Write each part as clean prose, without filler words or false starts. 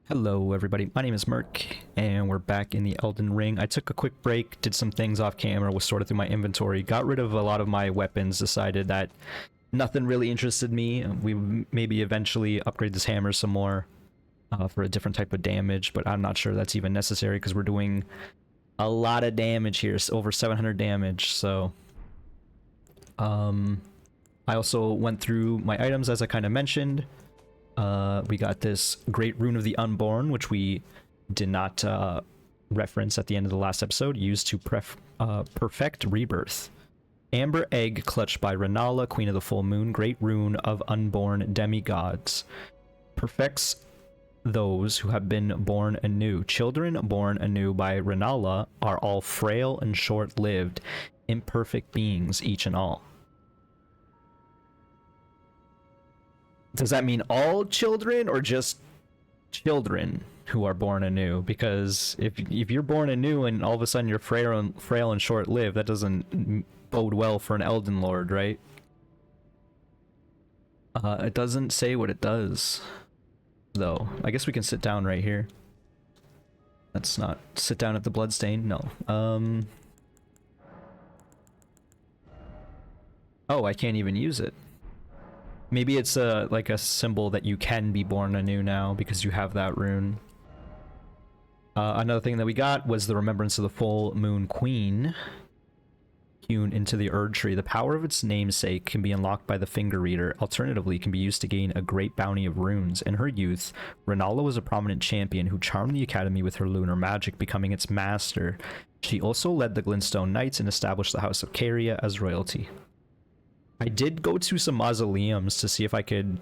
Hello everybody, my name is Merc, and we're back in the Elden Ring. I took a quick break, did some things off camera, was sorted through my inventory, got rid of a lot of my weapons, decided that nothing really interested me. We maybe eventually upgrade this hammer some more for a different type of damage, but I'm not sure that's even necessary because we're doing a lot of damage here, over 700 damage, so... I also went through my items as I kind of mentioned. We got this Great Rune of the Unborn, which we did not reference at the end of the last episode, used to perfect rebirth. Amber Egg clutched by Renala, Queen of the Full Moon, Great Rune of Unborn Demigods. Perfects those who have been born anew. Children born anew by Renala are all frail and short-lived, imperfect beings, each and all. Does that mean all children or just children who are born anew? Because if you're born anew and all of a sudden you're frail and short-lived, that doesn't bode well for an Elden Lord, right? It doesn't say what it does, though. I guess we can sit down right here. Let's not sit down at the bloodstain. No. Oh, I can't even use it. Maybe it's like a symbol that you can be born anew now because you have that rune. Another thing that we got was the Remembrance of the Full Moon Queen, hewn into the Erd Tree. The power of its namesake can be unlocked by the Finger Reader. Alternatively, can be used to gain a great bounty of runes. In her youth, Renala was a prominent champion who charmed the Academy with her lunar magic, becoming its master. She also led the Glintstone Knights and established the House of Caria as royalty. I did go to some mausoleums to see if I could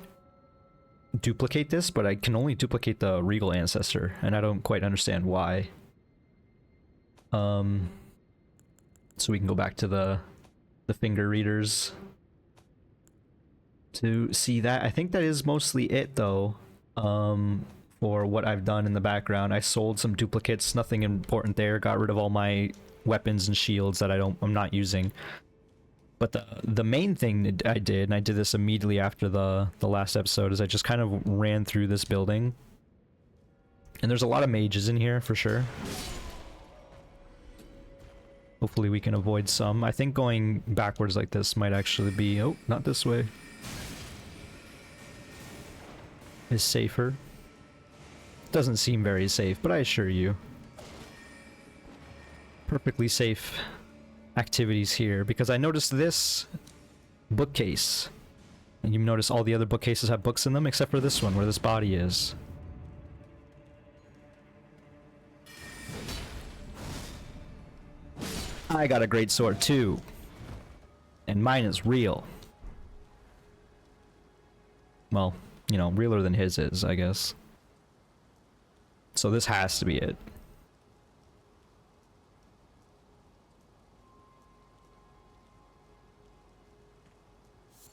duplicate this, but I can only duplicate the Regal Ancestor, and I don't quite understand why. So we can go back to the Finger Readers to see that. I think that is mostly it, though, for what I've done in the background. I sold some duplicates, nothing important there, got rid of all my weapons and shields that I'm not using. But the main thing that I did, and I did this immediately after the last episode, is I just kind of ran through this building. And there's a lot of mages in here, for sure. Hopefully we can avoid some. I think going backwards like this might actually be... Oh, not this way. Is safer. Doesn't seem very safe, but I assure you. Perfectly safe activities here, because I noticed this bookcase, and you notice all the other bookcases have books in them except for this one where this body is. I got a great sword too, and mine is real. Well, you know, realer than his is, I guess. So this has to be it.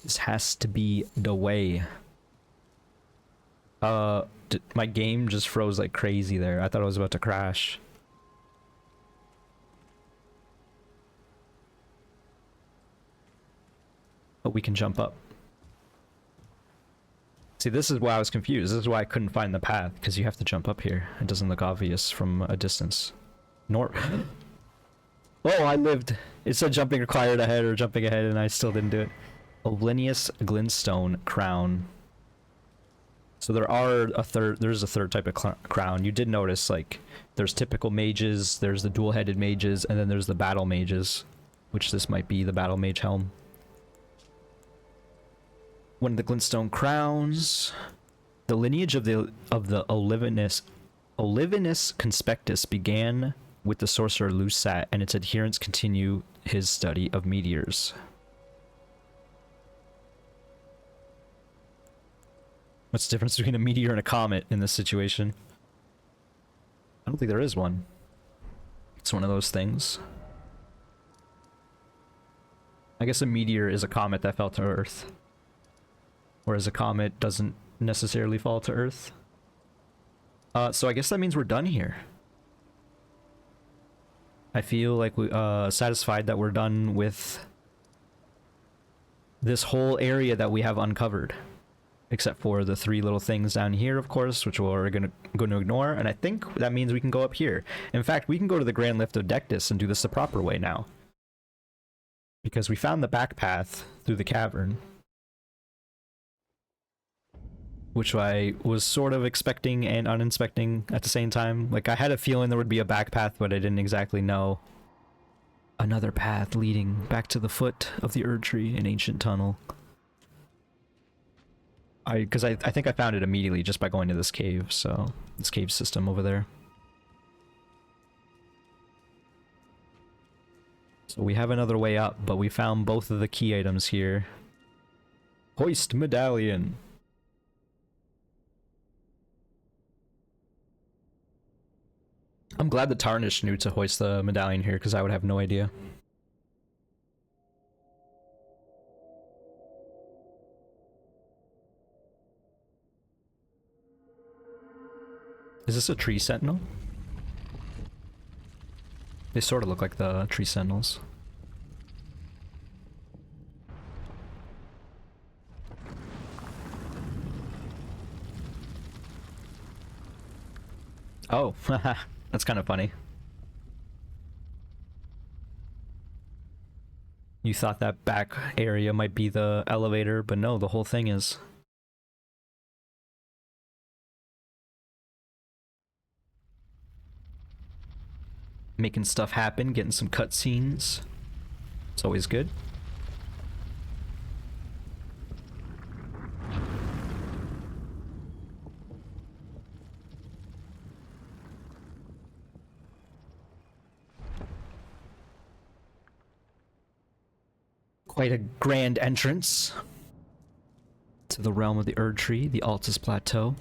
This has to be the way. My game just froze like crazy there. I thought I was about to crash. But we can jump up. See, this is why I was confused. This is why I couldn't find the path, because you have to jump up here. It doesn't look obvious from a distance. Nor... Oh, I lived. It said jumping required ahead or jumping ahead, and I still didn't do it. Oblinious Glintstone Crown. So there's a third type of crown. You did notice, like, there's typical mages, there's the dual-headed mages, and then there's the battle mages, which this might be the battle mage helm. One of the Glintstone crowns. The lineage of the Olivinus Conspectus began with the sorcerer Lusat, and its adherents continue his study of meteors. What's the difference between a meteor and a comet in this situation? I don't think there is one. It's one of those things. I guess a meteor is a comet that fell to Earth. Whereas a comet doesn't necessarily fall to Earth. So I guess that means we're done here. I feel like we're satisfied that we're done with this whole area that we have uncovered. except for the 3 little things down here, of course, which we're going to ignore. And I think that means we can go up here. In fact, we can go to the Grand Lift of Dectus and do this the proper way now, because we found the back path through the cavern, which I was sort of expecting and uninspecting at the same time. Like, I had a feeling there would be a back path, but I didn't exactly know. Another path leading back to the foot of the Erd Tree, an ancient tunnel. Because I think I found it immediately just by going to this cave, so this cave system over there. So we have another way up, but we found both of the key items here. Hoist medallion. I'm glad the Tarnished knew to hoist the medallion here, because I would have no idea. Is this a tree sentinel? They sort of look like the tree sentinels. Oh, that's kind of funny. You thought that back area might be the elevator, but no, the whole thing is. Making stuff happen, getting some cutscenes. It's always good. Quite a grand entrance to the realm of the Erd Tree, the Altus Plateau.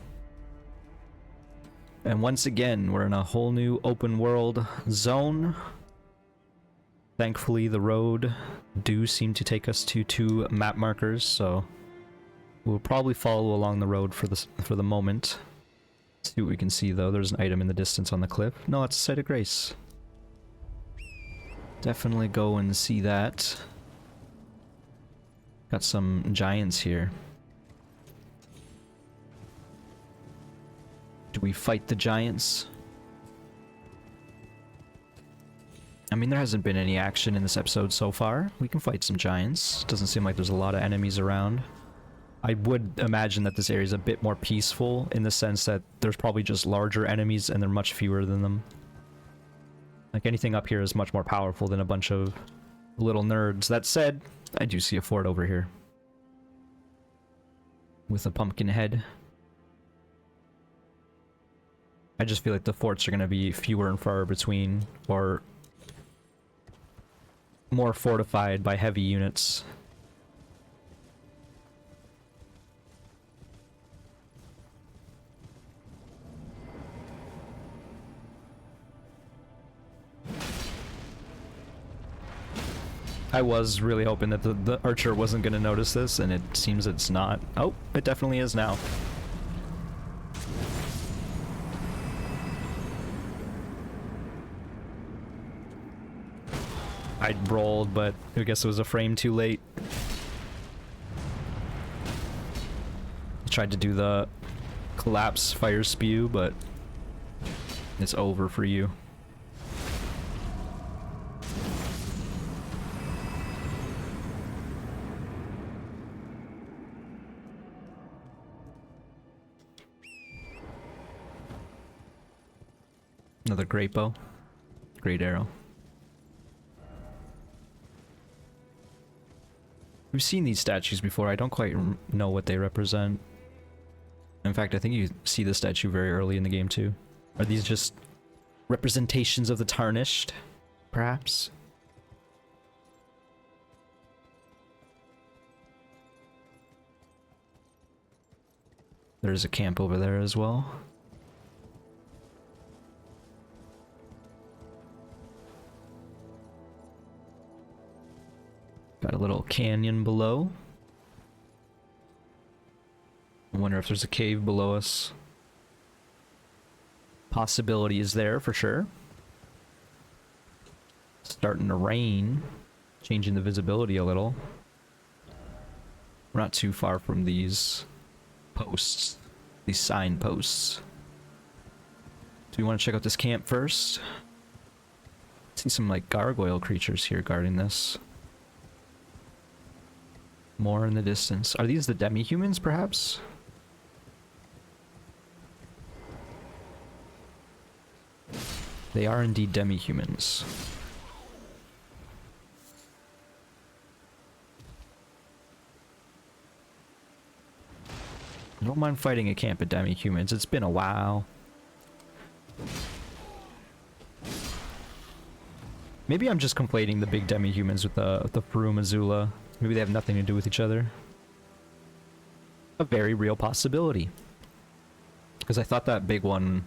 And once again, we're in a whole new open world zone. Thankfully, the road do seem to take us to 2 map markers, so we'll probably follow along the road for the moment. See what we can see, though. There's an item in the distance on the cliff. No, it's a site of grace. Definitely go and see that. Got some giants here. Do we fight the giants? I mean, there hasn't been any action in this episode so far. We can fight some giants. Doesn't seem like there's a lot of enemies around. I would imagine that this area is a bit more peaceful in the sense that there's probably just larger enemies and there are much fewer than them. Like, anything up here is much more powerful than a bunch of little nerds. That said, I do see a fort over here with a pumpkin head. I just feel like the forts are going to be fewer and far between, or more fortified by heavy units. I was really hoping that the archer wasn't going to notice this, and it seems it's not. Oh, it definitely is now. I rolled, but I guess it was a frame too late. I tried to do the collapse fire spew, but it's over for you. Another great bow. Great arrow. We've seen these statues before. I don't quite know what they represent. In fact, I think you see the statue very early in the game too. Are these just representations of the Tarnished, perhaps? There's a camp over there as well. Got a little canyon below. I wonder if there's a cave below us. Possibility is there for sure. Starting to rain, changing the visibility a little. We're not too far from these posts, these signposts. Do we want to check out this camp first? See some like gargoyle creatures here guarding this. More in the distance. Are these the demi-humans, perhaps? They are indeed demi-humans. I don't mind fighting a camp of demi-humans. It's been a while. Maybe I'm just conflating the big demi-humans with the Farum Azula. Maybe they have nothing to do with each other. A very real possibility. Because I thought that big one...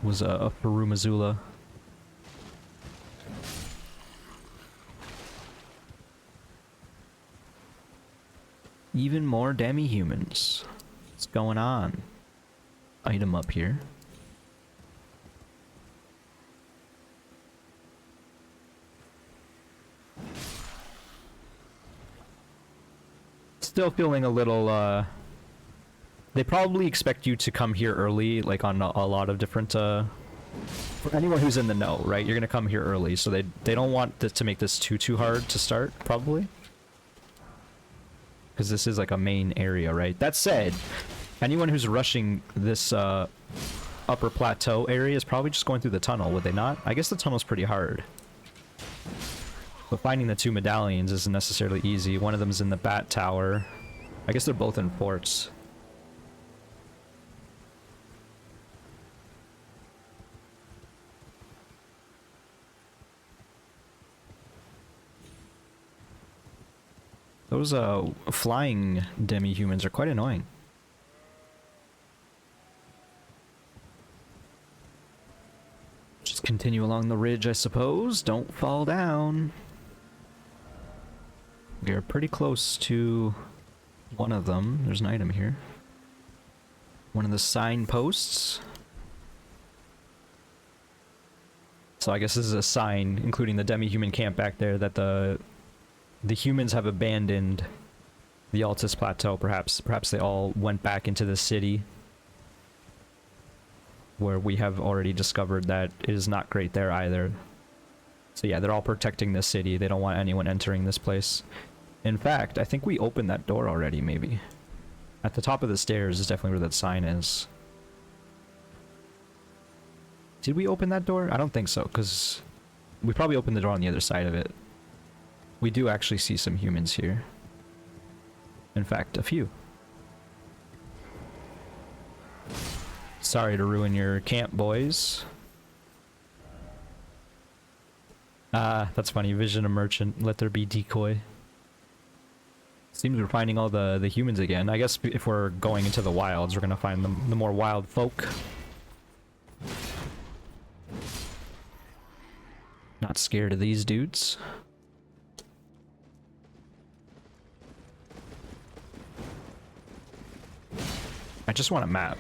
was a Farum Azula. Even more demi-humans. What's going on? Item up here. Still feeling a little, they probably expect you to come here early, like on a lot of different, for anyone who's in the know, right? You're gonna come here early, so they don't want this to make this too hard to start, probably. Because this is like a main area, right? That said, anyone who's rushing this upper plateau area is probably just going through the tunnel, would they not? I guess the tunnel's pretty hard. But finding the two medallions isn't necessarily easy. One of them's in the bat tower. I guess they're both in forts. Those flying demi-humans are quite annoying. Just continue along the ridge, I suppose. Don't fall down. We are pretty close to one of them. There's an item here. One of the signposts. So I guess this is a sign, including the demi-human camp back there, that the humans have abandoned the Altus Plateau, perhaps. Perhaps they all went back into the city, where we have already discovered that it is not great there either. So yeah, they're all protecting the city. They don't want anyone entering this place. In fact, I think we opened that door already, maybe. At the top of the stairs is definitely where that sign is. Did we open that door? I don't think so, because we probably opened the door on the other side of it. We do actually see some humans here. In fact, a few. Sorry to ruin your camp, boys. Ah, that's funny. Vision a merchant. Let there be decoy. Seems we're finding all the humans again. I guess if we're going into the wilds, we're gonna find the more wild folk. Not scared of these dudes. I just want a map,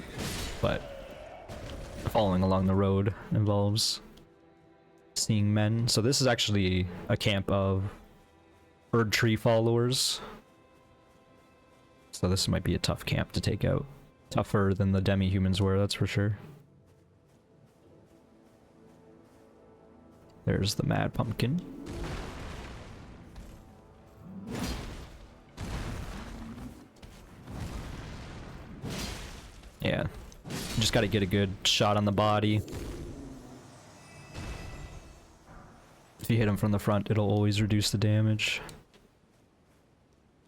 but following along the road involves seeing men. So this is actually a camp of bird tree followers. So this might be a tough camp to take out. Tougher than the demi-humans were, that's for sure. There's the mad pumpkin. Yeah, you just gotta get a good shot on the body. If you hit him from the front, it'll always reduce the damage.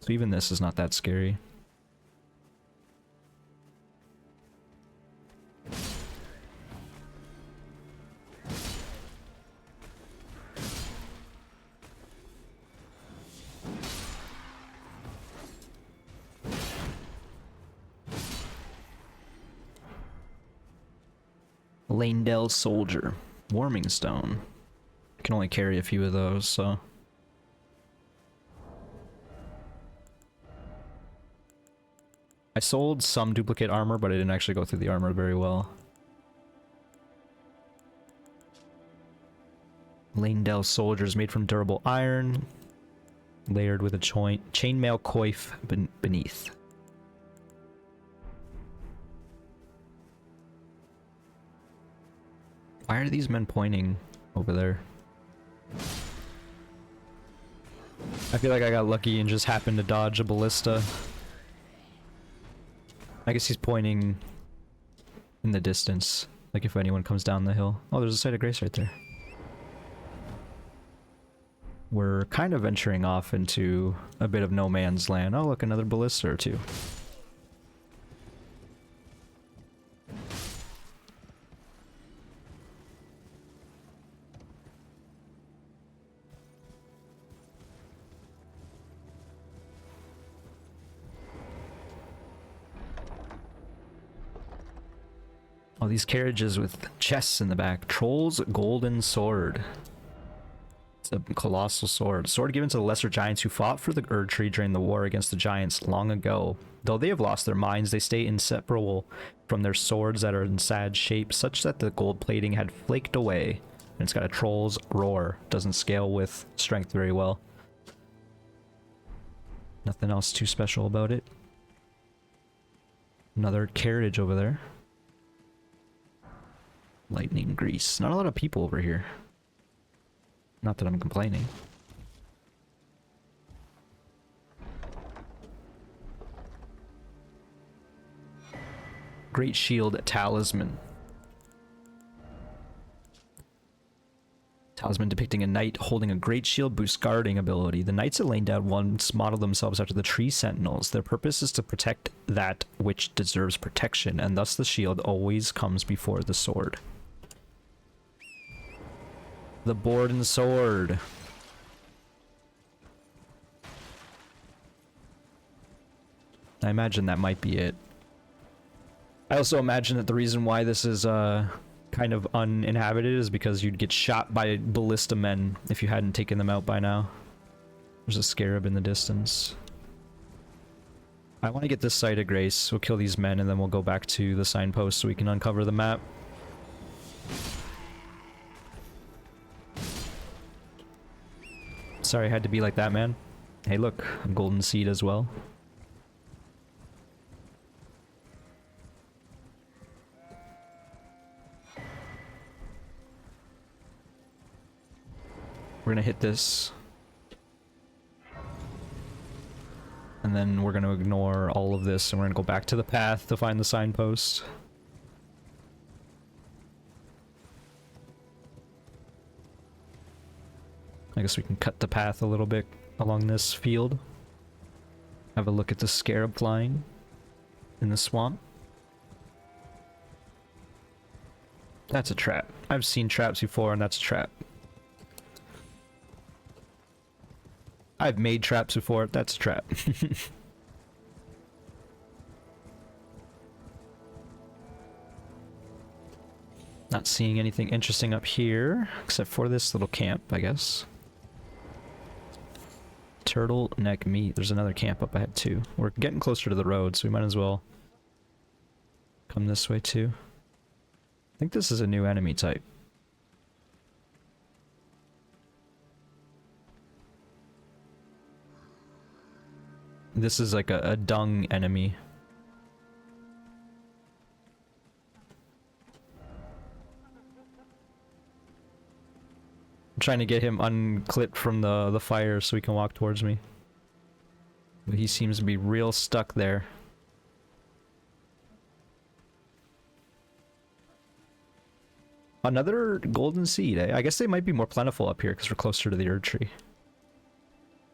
So even this is not that scary. Lanedale Soldier. Warming Stone. I can only carry a few of those, so... I sold some duplicate armor, but I didn't actually go through the armor very well. Lanedell soldiers made from durable iron, layered with a chainmail coif beneath. Why are these men pointing over there? I feel like I got lucky and just happened to dodge a ballista. I guess he's pointing in the distance, like if anyone comes down the hill. Oh, there's a site of grace right there. We're kind of venturing off into a bit of no man's land. Oh, look, another ballista or two. All these carriages with chests in the back. Troll's golden sword. It's a colossal sword. Sword given to the lesser giants who fought for the Erd Tree during the war against the giants long ago. Though they have lost their minds, they stay inseparable from their swords that are in sad shape, such that the gold plating had flaked away. And it's got a troll's roar. Doesn't scale with strength very well. Nothing else too special about it. Another carriage over there. Lightning grease. Not a lot of people over here. Not that I'm complaining. Great Shield Talisman. Talisman depicting a knight holding a great shield boosts guarding ability. The knights at Lane Down once modeled themselves after the tree sentinels. Their purpose is to protect that which deserves protection, and thus the shield always comes before the sword. The board and sword. I imagine that might be it. I also imagine that the reason why this is kind of uninhabited is because you'd get shot by ballista men if you hadn't taken them out by now. There's a scarab in the distance. I want to get this site of grace. We'll kill these men and then we'll go back to the signpost so we can uncover the map. Sorry I had to be like that, man. Hey look, a golden seed as well. We're gonna hit this. And then we're gonna ignore all of this and we're gonna go back to the path to find the signpost. I guess we can cut the path a little bit along this field. Have a look at the scarab flying in the swamp. That's a trap. I've seen traps before and that's a trap. I've made traps before, that's a trap. Not seeing anything interesting up here, except for this little camp, I guess. Turtleneck meat. There's another camp up ahead too. We're getting closer to the road, so we might as well come this way too. I think this is a new enemy type. This is like a dung enemy. I'm trying to get him unclipped from the fire so he can walk towards me. But he seems to be real stuck there. Another golden seed, eh? I guess they might be more plentiful up here because we're closer to the Erd Tree.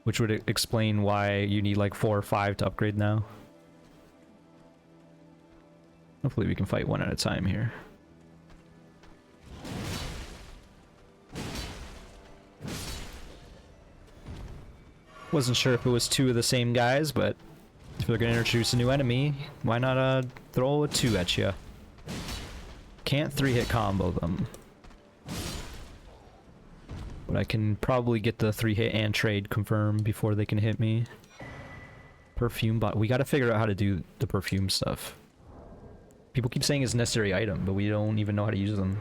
Which would explain why you need like 4 or 5 to upgrade now. Hopefully we can fight one at a time here. Wasn't sure if it was 2 of the same guys, but if they're gonna introduce a new enemy, why not throw a 2 at you? Can't 3-hit combo them. But I can probably get the 3-hit and trade confirmed before they can hit me. Perfume bot. We gotta figure out how to do the perfume stuff. People keep saying it's a necessary item, but we don't even know how to use them.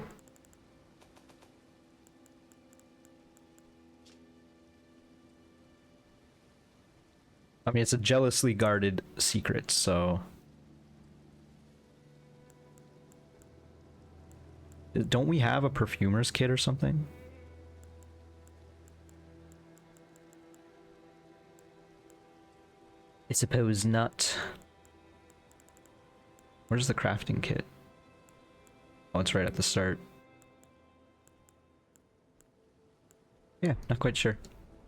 I mean, it's a jealously guarded secret, so... Don't we have a perfumer's kit or something? I suppose not. Where's the crafting kit? Oh, it's right at the start. Yeah, not quite sure.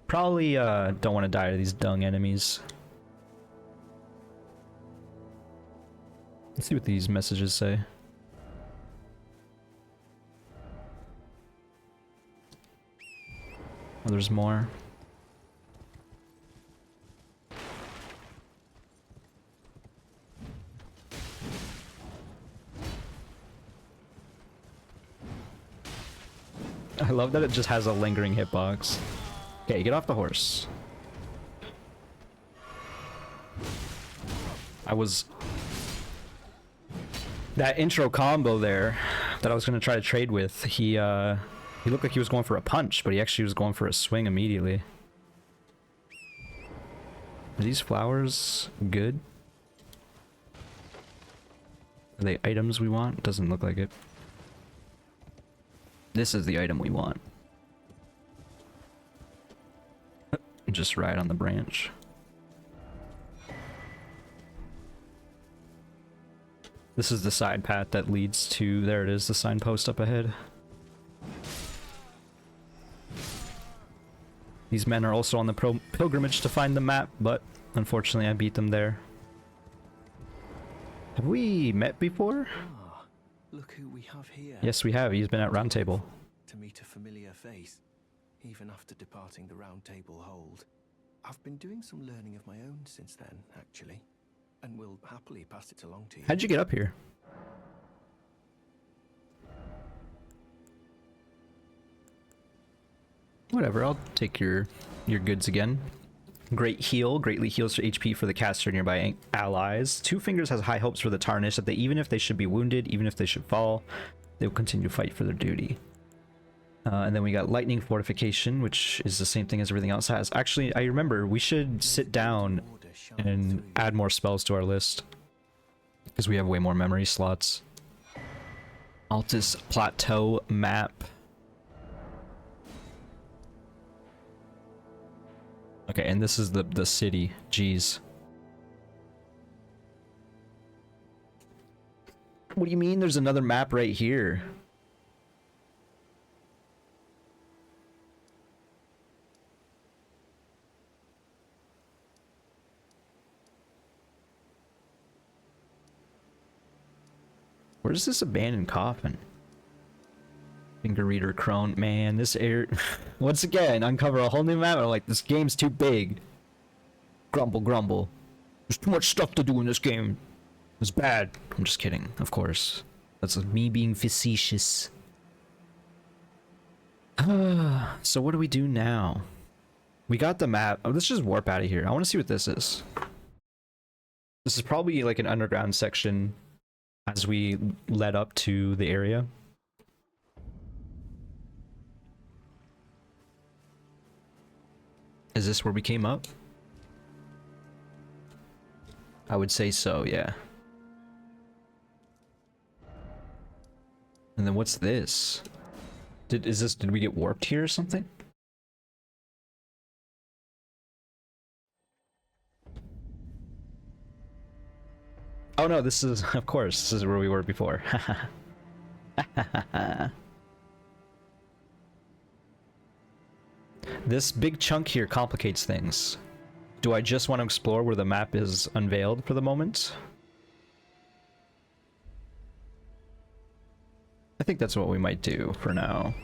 Probably don't want to die to these dung enemies. Let's see what these messages say. Oh, there's more. I love that it just has a lingering hitbox. Okay, get off the horse. That intro combo there that I was going to try to trade with, he looked like he was going for a punch, but he actually was going for a swing immediately. Are these flowers good? Are they items we want? Doesn't look like it. This is the item we want. Just ride on the branch. This is the side path that leads to... There it is, the signpost up ahead. These men are also on the pilgrimage to find the map, but unfortunately I beat them there. Have we met before? Ah, look who we have here. Yes, we have. He's been at Round Table. To meet a familiar face, even after departing the Round Table hold. I've been doing some learning of my own since then, actually, and will happily pass it along to you. How'd you get up here? Whatever, I'll take your goods again. Great heal, greatly heals for HP for the caster and nearby allies. Two Fingers has high hopes for the Tarnished that they, even if they should be wounded, even if they should fall, they will continue to fight for their duty. And then we got Lightning Fortification, which is the same thing as everything else has. Actually, I remember we should sit down and add more spells to our list, because we have way more memory slots. Altus Plateau map. Okay, and this is the city. Jeez. What do you mean there's another map right here? Where's this abandoned coffin? Finger Reader Crone. Man, this air... Once again, uncover a whole new map. I'm like, this game's too big. Grumble, grumble. There's too much stuff to do in this game. It's bad. I'm just kidding, of course. That's me being facetious. So what do we do now? We got the map. Oh, let's just warp out of here. I want to see what this is. This is probably like an underground section as we led up to the area. Is this where we came up? I would say so, yeah. And then what's this? Did we get warped here or something? Oh no, this is, of course, this is where we were before. This big chunk here complicates things. Do I just want to explore where the map is unveiled for the moment? I think that's what we might do for now.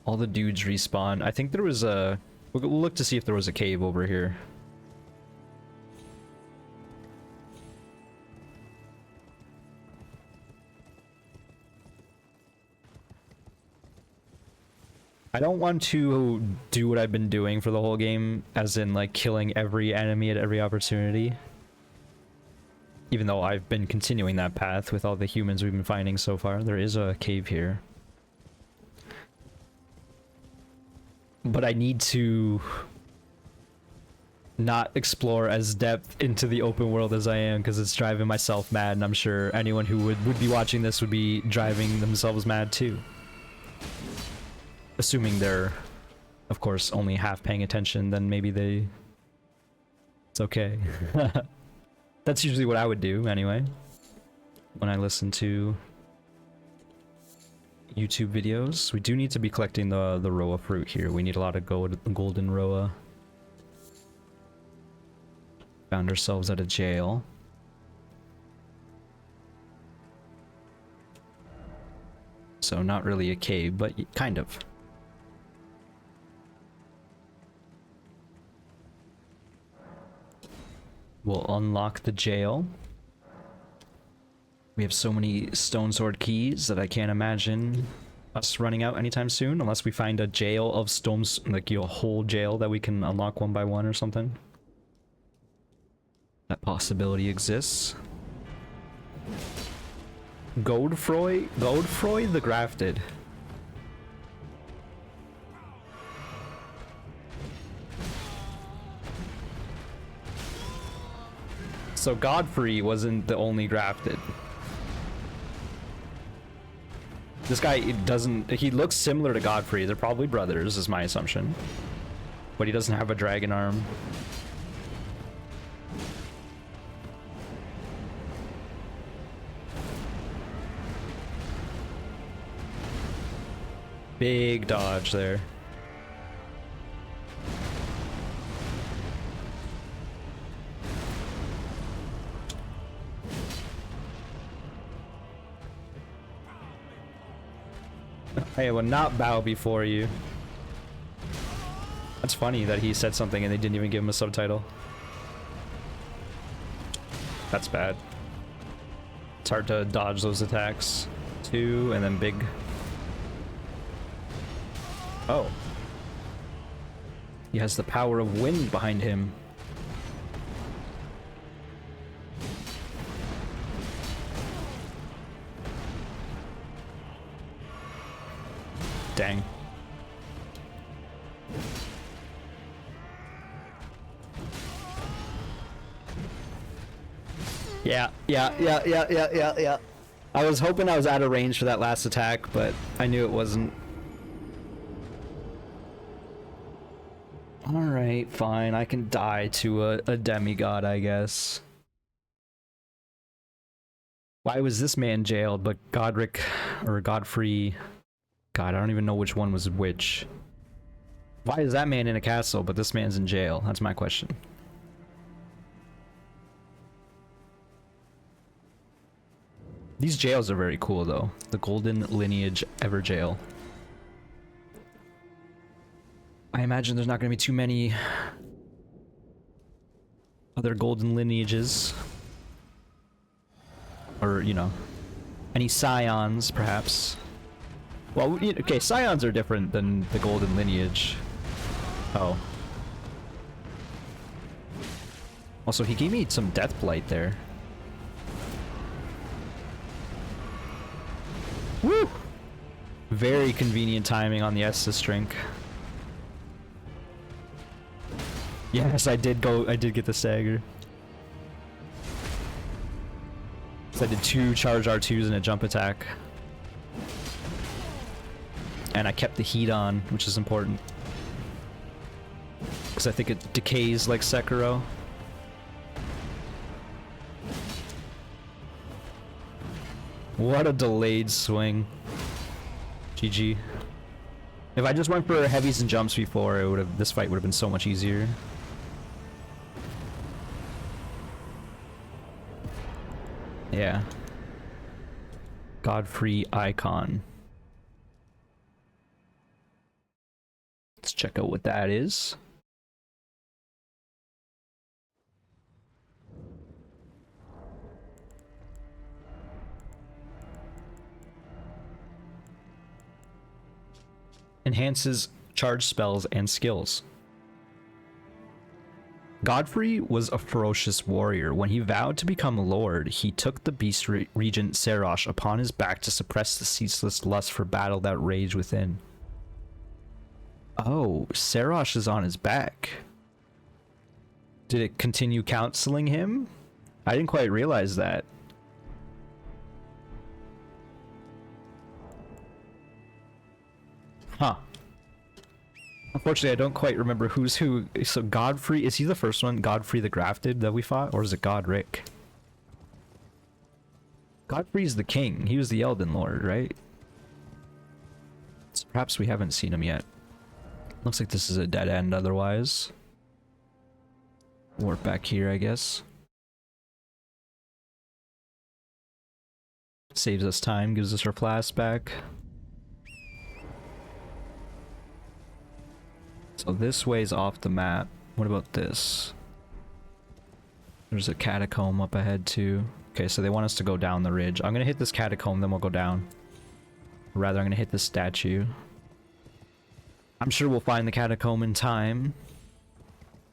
All the dudes respawn. I think there was a... We'll look to see if there was a cave over here. I don't want to do what I've been doing for the whole game, as in like killing every enemy at every opportunity. Even though I've been continuing that path with all the humans we've been finding so far. There is a cave here. but I need to not explore as depth into the open world as I am, because it's driving myself mad, and I'm sure anyone who would be watching this would be driving themselves mad too. Assuming they're, of course, only half paying attention, then maybe it's okay. That's usually what I would do anyway, when I listen to YouTube videos. We do need to be collecting the Roa fruit here. We need a lot of golden Roa. Found ourselves at a jail. So not really a cave, but kind of. We'll unlock the jail. We have so many stone sword keys that I can't imagine us running out anytime soon, unless we find a jail of stones, like a whole jail that we can unlock one by one or something. That possibility exists. Godfroy the Grafted. So Godfrey wasn't the only grafted. This guy he looks similar to Godfrey. They're probably brothers, is my assumption. But he doesn't have a dragon arm. Big dodge there. I will not bow before you. That's funny that he said something and they didn't even give him a subtitle. That's bad. It's hard to dodge those attacks. Two, and then big. Oh. He has the power of wind behind him. Dang. Yeah. I was hoping I was out of range for that last attack, but I knew it wasn't. Alright, fine. I can die to a demigod, I guess. Why was this man jailed, but Godric or Godfrey? God, I don't even know which one was which. Why is that man in a castle, but this man's in jail? That's my question. These jails are very cool, though. The Golden Lineage Ever Jail. I imagine there's not going to be too many other golden lineages. Or, you know, any scions, perhaps. Well, okay, scions are different than the golden lineage. Oh. Also, he gave me some death blight there. Woo! Very convenient timing on the Estus drink. Yes, I did get the stagger. So I did 2 charge R2s and a jump attack. And I kept the heat on, which is important. Because I think it decays like Sekiro. What a delayed swing. GG. If I just went for heavies and jumps before, this fight would have been so much easier. Yeah. Godfrey icon. Let's check out what that is. Enhances charge spells and skills. Godfrey was a ferocious warrior. When he vowed to become lord, he took the beast regent Serosh upon his back to suppress the ceaseless lust for battle that raged within. Oh, Sarosh is on his back. Did it continue counseling him? I didn't quite realize that. Huh. Unfortunately, I don't quite remember who's who. So Godfrey, is he the first one? Godfrey the Grafted that we fought? Or is it Godric? Godfrey's the king. He was the Elden Lord, right? So perhaps we haven't seen him yet. Looks like this is a dead end otherwise. Warp back here, I guess. Saves us time, gives us our flask back. So this way's off the map. What about this? There's a catacomb up ahead too. Okay, so they want us to go down the ridge. I'm gonna hit this catacomb, then we'll go down. Or rather, I'm gonna hit this statue. I'm sure we'll find the catacomb in time.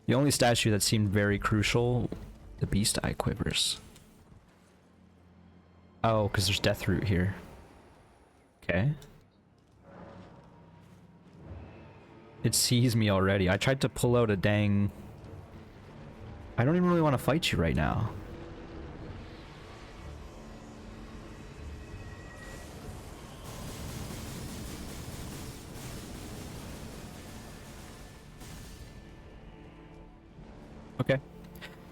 The only statue that seemed very crucial, the beast eye quivers. Oh, because there's death root here. Okay. It sees me already. I tried to pull out a dang... I don't even really want to fight you right now. Okay.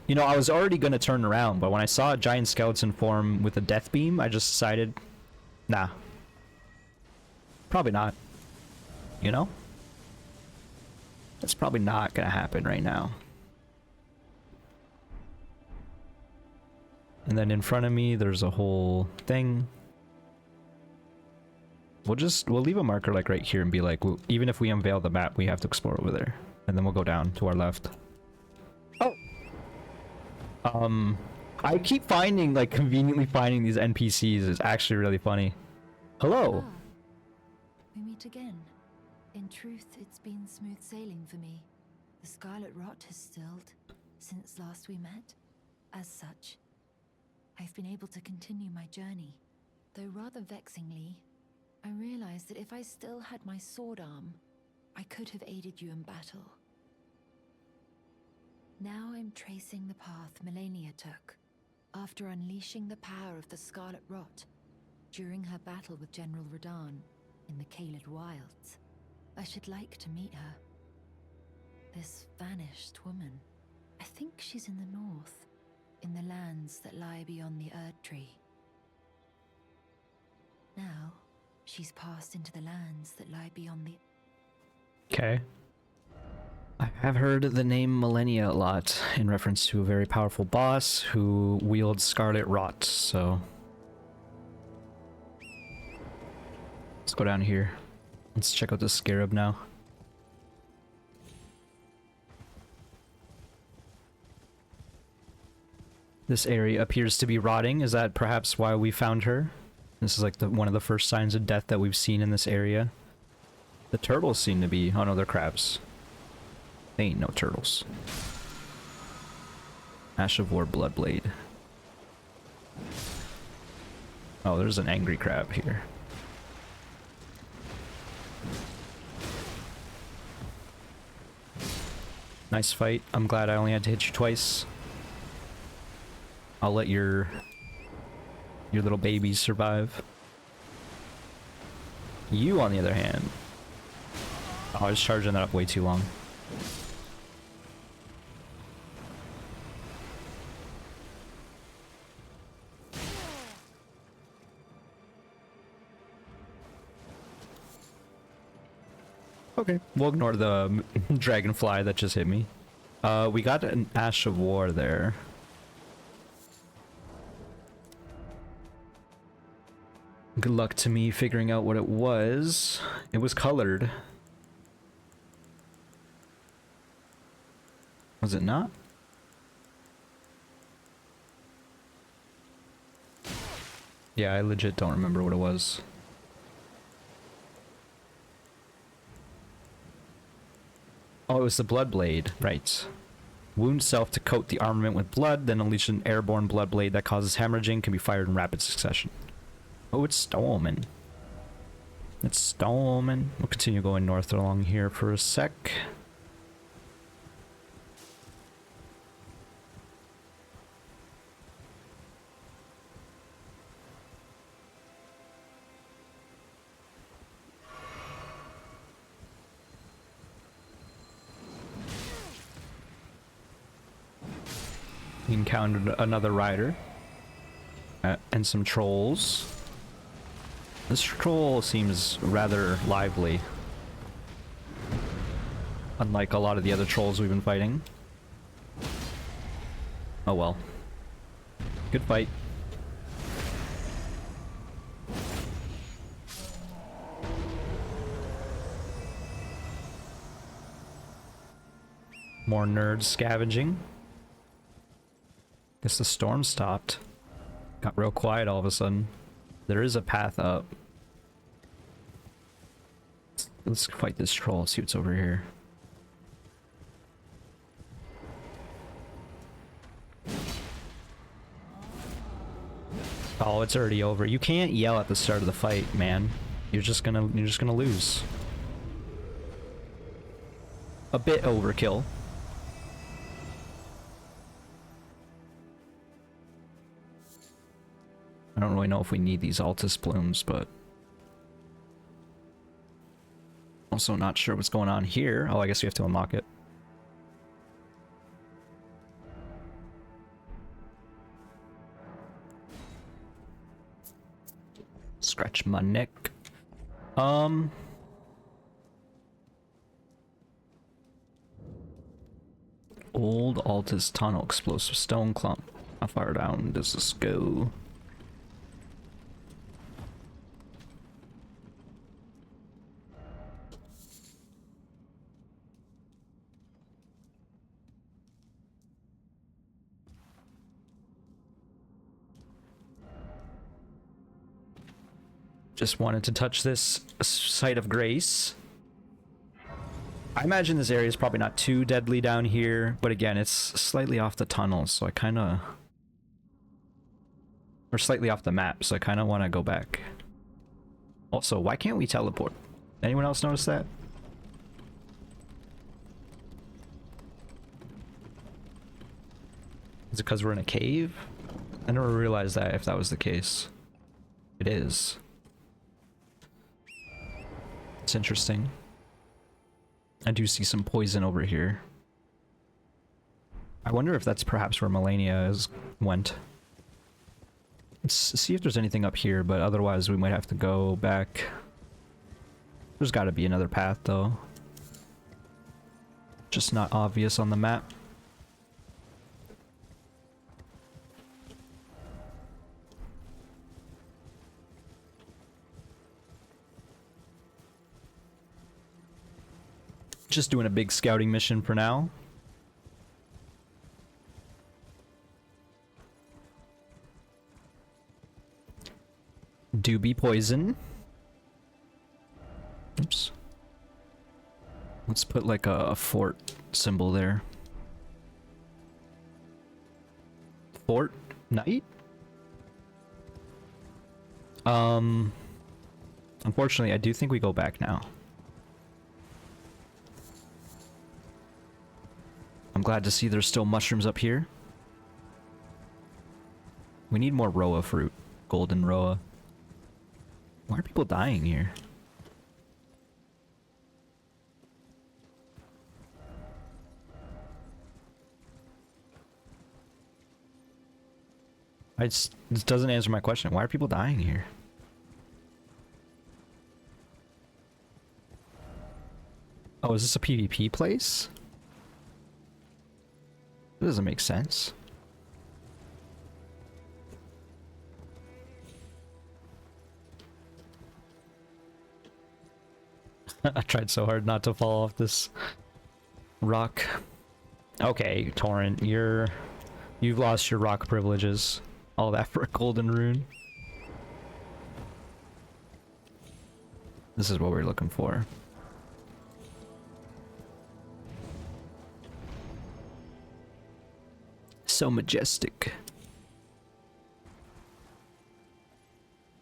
You know, I was already gonna turn around, but when I saw a giant skeleton form with a death beam, I just decided, nah. Probably not. You know? That's probably not gonna happen right now. And then in front of me, there's a whole thing. We'll leave a marker like right here and be like, even if we unveil the map, we have to explore over there. And then we'll go down to our left. Oh! I keep finding, like, conveniently finding these NPCs. It's actually really funny. Hello! Ah, we meet again. In truth, it's been smooth sailing for me. The Scarlet Rot has stilled since last we met. As such, I've been able to continue my journey. Though rather vexingly, I realized that if I still had my sword arm, I could have aided you in battle. Now I'm tracing the path Melania took, after unleashing the power of the Scarlet Rot during her battle with General Radahn in the Caelid Wilds. I should like to meet her. This vanished woman. I think she's in the north, in the lands that lie beyond the Erd Tree. Now, she's passed into the lands that lie beyond the... Okay. I have heard the name Millennia a lot in reference to a very powerful boss who wields Scarlet Rot, so... Let's go down here. Let's check out this scarab now. This area appears to be rotting. Is that perhaps why we found her? This is like one of the first signs of death that we've seen in this area. The turtles seem to be... Oh no, they're crabs. They ain't no turtles. Ash of War Bloodblade. Oh, there's an angry crab here. Nice fight. I'm glad I only had to hit you twice. I'll let your little babies survive. You, on the other hand... Oh, I was charging that up way too long. Okay, we'll ignore the dragonfly that just hit me. We got an Ash of War there. Good luck to me figuring out what it was. It was colored. Was it not? Yeah, I legit don't remember what it was. Oh, it was the Bloodblade, right. Wound self to coat the armament with blood, then unleash an airborne Bloodblade that causes hemorrhaging, can be fired in rapid succession. Oh, it's Stolman. It's storming. We'll continue going north along here for a sec. We encountered another rider. And some trolls. This troll seems rather lively. Unlike a lot of the other trolls we've been fighting. Oh well. Good fight. More nerds scavenging. Guess the storm stopped. Got real quiet all of a sudden. There is a path up. Let's fight this troll, see what's over here. Oh, it's already over. You can't yell at the start of the fight, man. You're just gonna lose. A bit overkill. I don't really know if we need these Altus blooms, but also not sure what's going on here. Oh, I guess we have to unlock it. Scratch my neck. Old Altus tunnel, explosive stone clump. How far down does this go? Just wanted to touch this site of grace. I imagine this area is probably not too deadly down here, but again, it's slightly off the tunnel, so I kind of... Or slightly off the map, so I kind of want to go back. Also, why can't we teleport? Anyone else notice that? Is it because we're in a cave? I never realized that if that was the case. It is. It's interesting. I do see some poison over here. I wonder if that's perhaps where Melania went. Let's see if there's anything up here, but otherwise we might have to go back. There's got to be another path though. Just not obvious on the map. Just doing a big scouting mission for now. Do be poison. Oops. Let's put like a fort symbol there. Fort Knight? Unfortunately, I do think we go back now. I'm glad to see there's still mushrooms up here. We need more Roa fruit. Golden Roa. Why are people dying here? This doesn't answer my question. Why are people dying here? Oh, is this a PvP place? That doesn't make sense. I tried so hard not to fall off this rock. Okay, Torrent, you've lost your rock privileges. All that for a golden rune. This is what we're looking for. So majestic.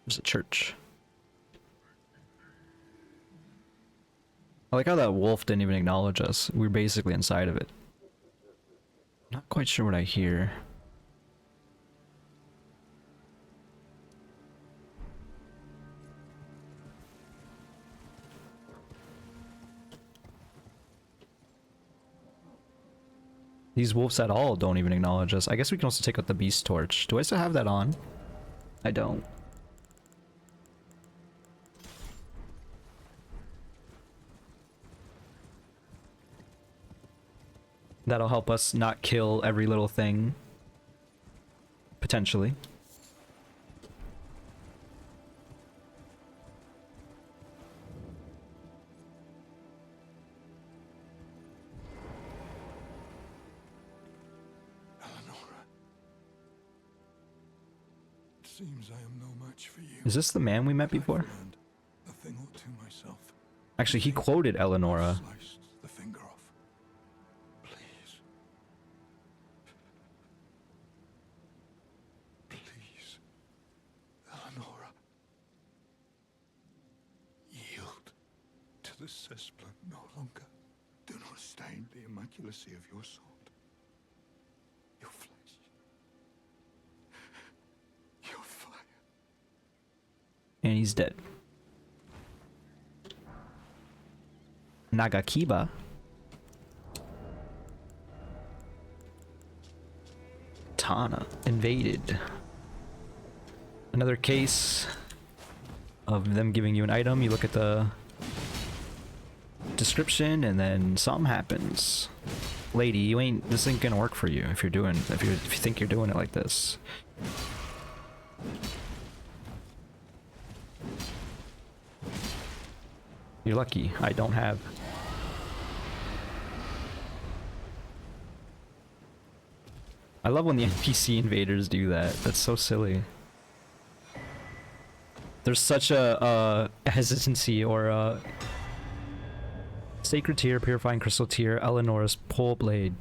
There's a church. I like how that wolf didn't even acknowledge us. We were basically inside of it. Not quite sure what I hear. These wolves at all don't even acknowledge us. I guess we can also take out the beast torch. Do I still have that on? I don't. That'll help us not kill every little thing. Potentially. Eleonora. It seems I am no match for you. Is this the man we met before? I've learned a thing or two myself. Actually, he quoted Eleonora. Sliced the finger off. Please. Please. Eleonora. Yield to the cessplant no longer. Do not stain the immaculacy of your sword. Your flesh. Your fire. And he's dead. Nagakiba. Tana invaded. Another case of them giving you an item. You look at the description and then something happens. Lady, you ain't, this ain't gonna work for you if you think you're doing it like this. You're lucky I don't have. I love when the NPC invaders do that. That's so silly. There's such a hesitancy or a sacred tear, purifying crystal tear, Eleonora's pole blade.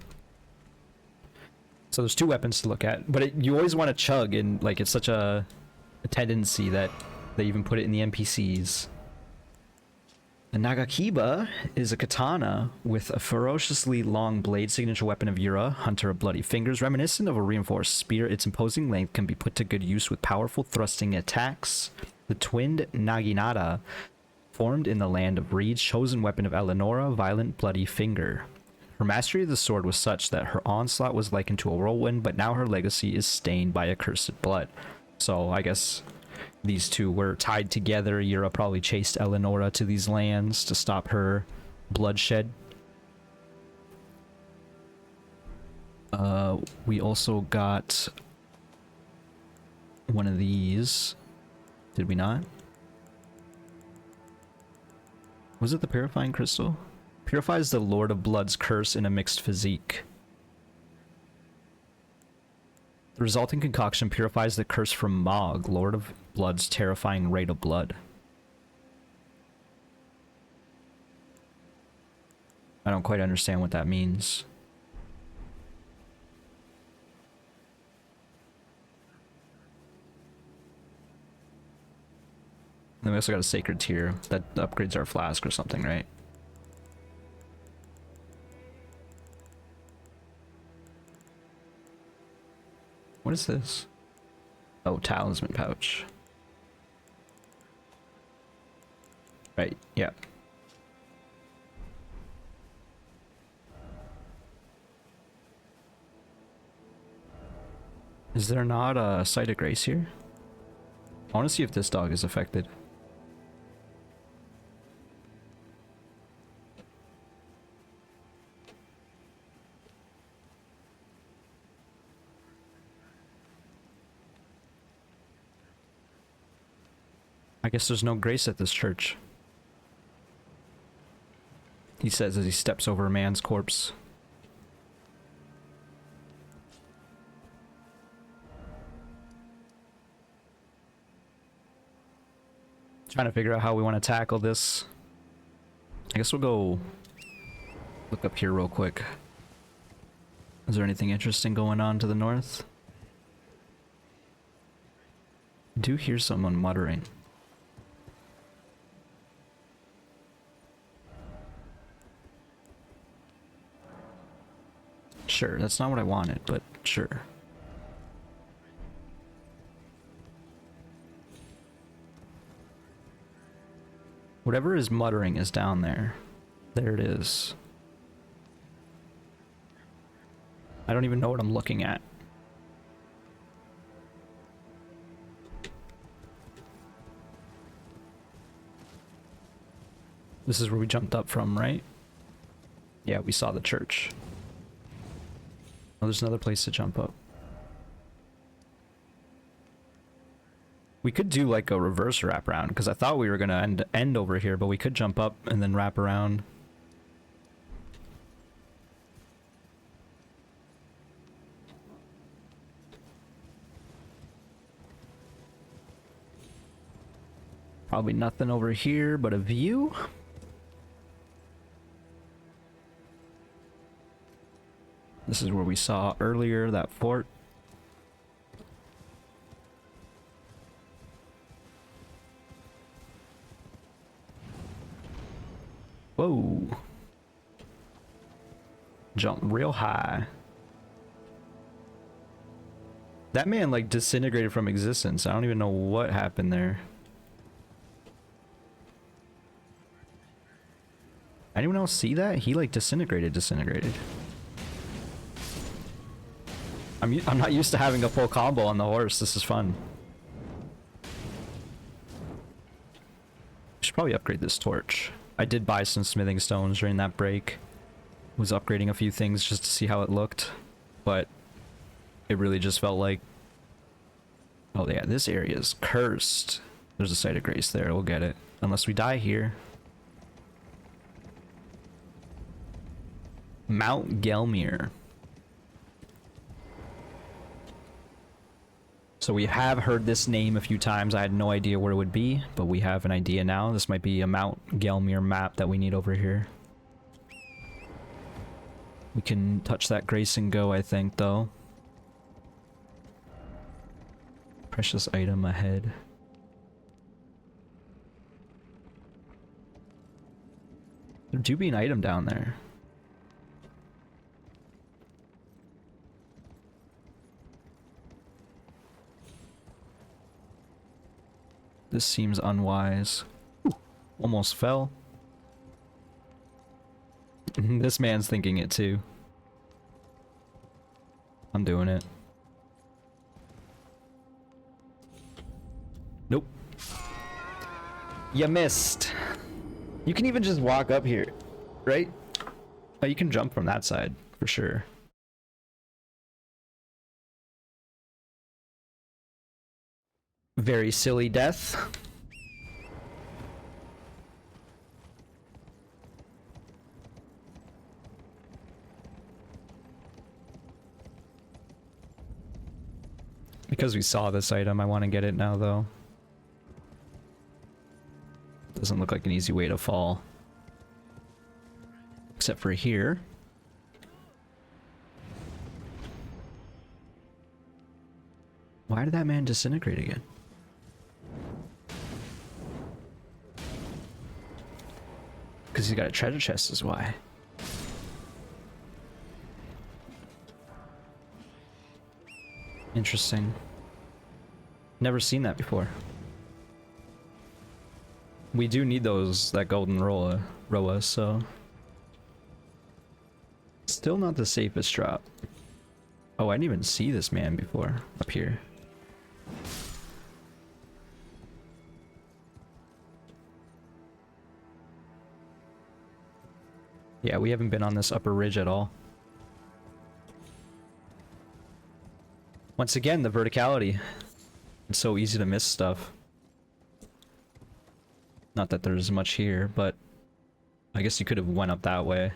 So there's two weapons to look at, but you always want to chug, and like it's such a tendency that they even put it in the NPCs. The Nagakiba is a katana with a ferociously long blade, signature weapon of Yura, Hunter of Bloody Fingers. Reminiscent of a reinforced spear, its imposing length can be put to good use with powerful thrusting attacks. The twinned Naginata, formed in the land of reeds, chosen weapon of Eleonora, Violent Bloody Finger. Her mastery of the sword was such that her onslaught was likened to a whirlwind, but now her legacy is stained by accursed blood. So I guess these two were tied together. Yura probably chased Eleonora to these lands to stop her bloodshed. We also got one of these. Did we not? Was it the Purifying Crystal? Purifies the Lord of Blood's curse in a mixed physique. The resulting concoction purifies the curse from Mog, Lord of Blood's terrifying rate of blood. I don't quite understand what that means. Then we also got a Sacred Tear that upgrades our flask or something, right? What is this? Oh, talisman pouch. Right, yeah. Is there not a Site of Grace here? I want to see if this dog is affected. I guess there's no grace at this church. He says as he steps over a man's corpse. Trying to figure out how we want to tackle this. I guess we'll go look up here real quick. Is there anything interesting going on to the north? I do hear someone muttering. Sure, that's not what I wanted, but sure. Whatever is muttering is down there. There it is. I don't even know what I'm looking at. This is where we jumped up from, right? Yeah, we saw the church. Oh, there's another place to jump up. We could do like a reverse wrap around, because I thought we were gonna end over here, but we could jump up and then wrap around. Probably nothing over here but a view. This is where we saw earlier, that fort. Whoa. Jump real high. That man like disintegrated from existence. I don't even know what happened there. Anyone else see that? He like disintegrated. I'm not used to having a full combo on the horse. This is fun. Should probably upgrade this torch. I did buy some smithing stones during that break. Was upgrading a few things just to see how it looked, but it really just felt like, oh yeah, this area is cursed. There's a site of grace there. We'll get it unless we die here. Mount Gelmir. So we have heard this name a few times. I had no idea where it would be, but we have an idea now. This might be a Mount Gelmir map that we need over here. We can touch that grace and go, I think, though. Precious item ahead. There do be an item down there. This seems unwise. Ooh, almost fell. This man's thinking it too. I'm doing it. Nope. You missed. You can even just walk up here, right? Oh, you can jump from that side, for sure. Very silly death. Because we saw this item, I want to get it now, though. Doesn't look like an easy way to fall. Except for here. Why did that man disintegrate again? Because he's got a treasure chest is why. Interesting. Never seen that before. We do need that golden Roa, so... Still not the safest drop. Oh, I didn't even see this man before, up here. Yeah, we haven't been on this upper ridge at all. Once again, the verticality. It's so easy to miss stuff. Not that there's much here, but I guess you could have went up that way.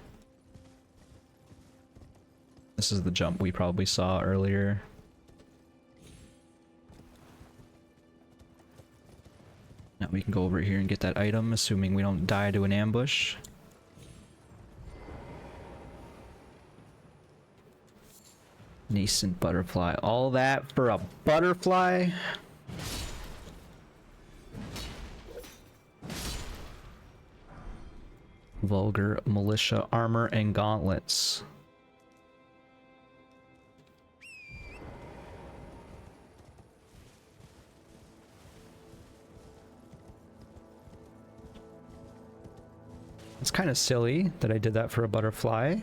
This is the jump we probably saw earlier. Now we can go over here and get that item, assuming we don't die to an ambush. Nascent butterfly. All that for a butterfly? Vulgar militia armor and gauntlets. It's kind of silly that I did that for a butterfly.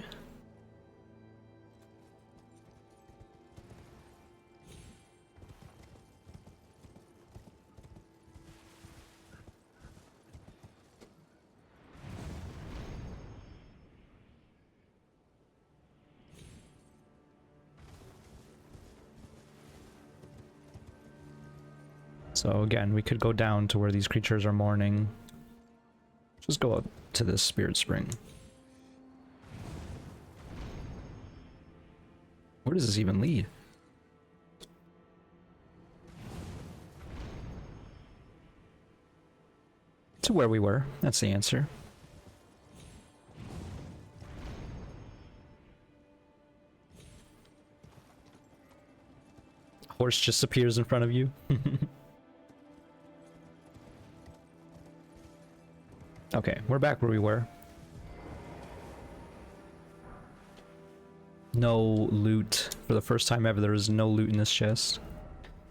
So again, we could go down to where these creatures are mourning. Just go up to this spirit spring. Where does this even lead? To where we were. That's the answer. Horse just appears in front of you. Okay, we're back where we were. No loot. For the first time ever, there was no loot in this chest.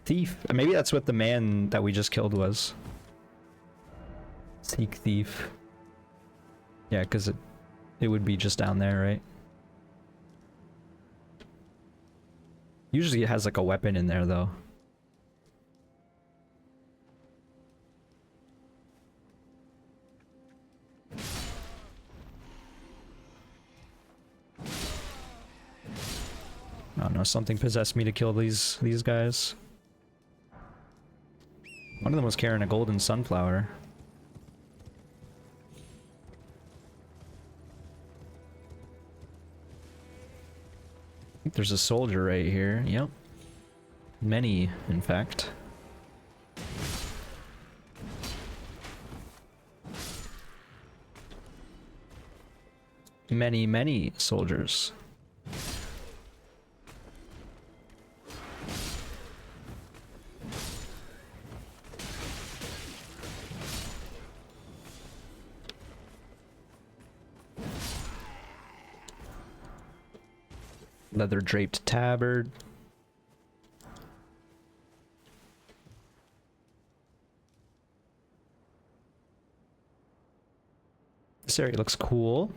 Thief. Maybe that's what the man that we just killed was. Seek thief. Yeah, because it would be just down there, right? Usually it has like a weapon in there, though. Oh no, something possessed me to kill these guys. One of them was carrying a golden sunflower. I think there's a soldier right here. Yep. Many, in fact. Many soldiers. Leather draped tabard. This area looks cool.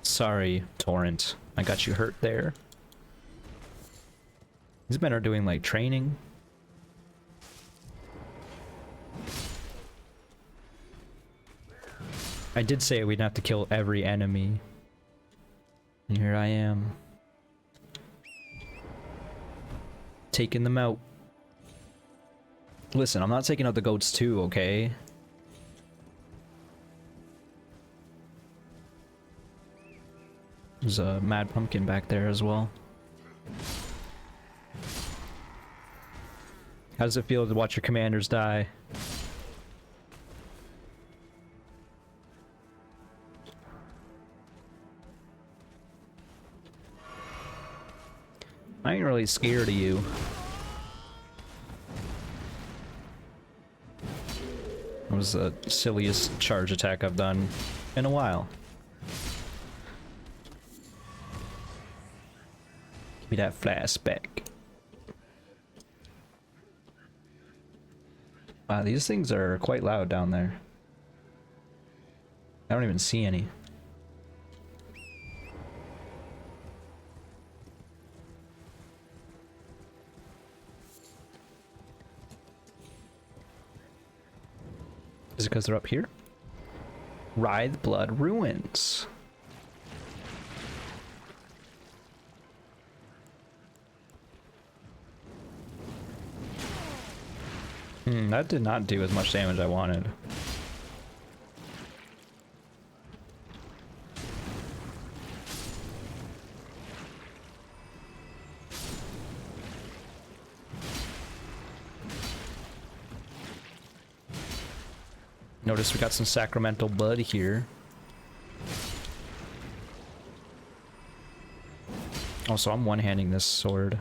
Sorry, Torrent. I got you hurt there. These men are doing like training. I did say we'd have to kill every enemy. And here I am. Taking them out. Listen, I'm not taking out the goats too, okay? There's a mad pumpkin back there as well. How does it feel to watch your commanders die? I ain't really scared of you. That was the silliest charge attack I've done in a while. Give me that flashback. Wow, these things are quite loud down there. I don't even see any. Is it because they're up here? Writhe Blood Ruins. That did not do as much damage as I wanted. Notice we got some sacramental blood here. Also, I'm one-handing this sword.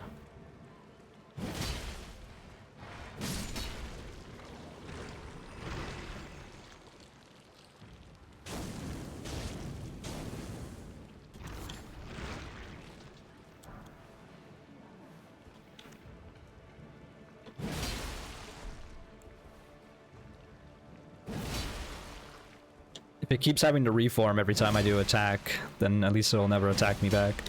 If it keeps having to reform every time I do attack, then at least it'll never attack me back.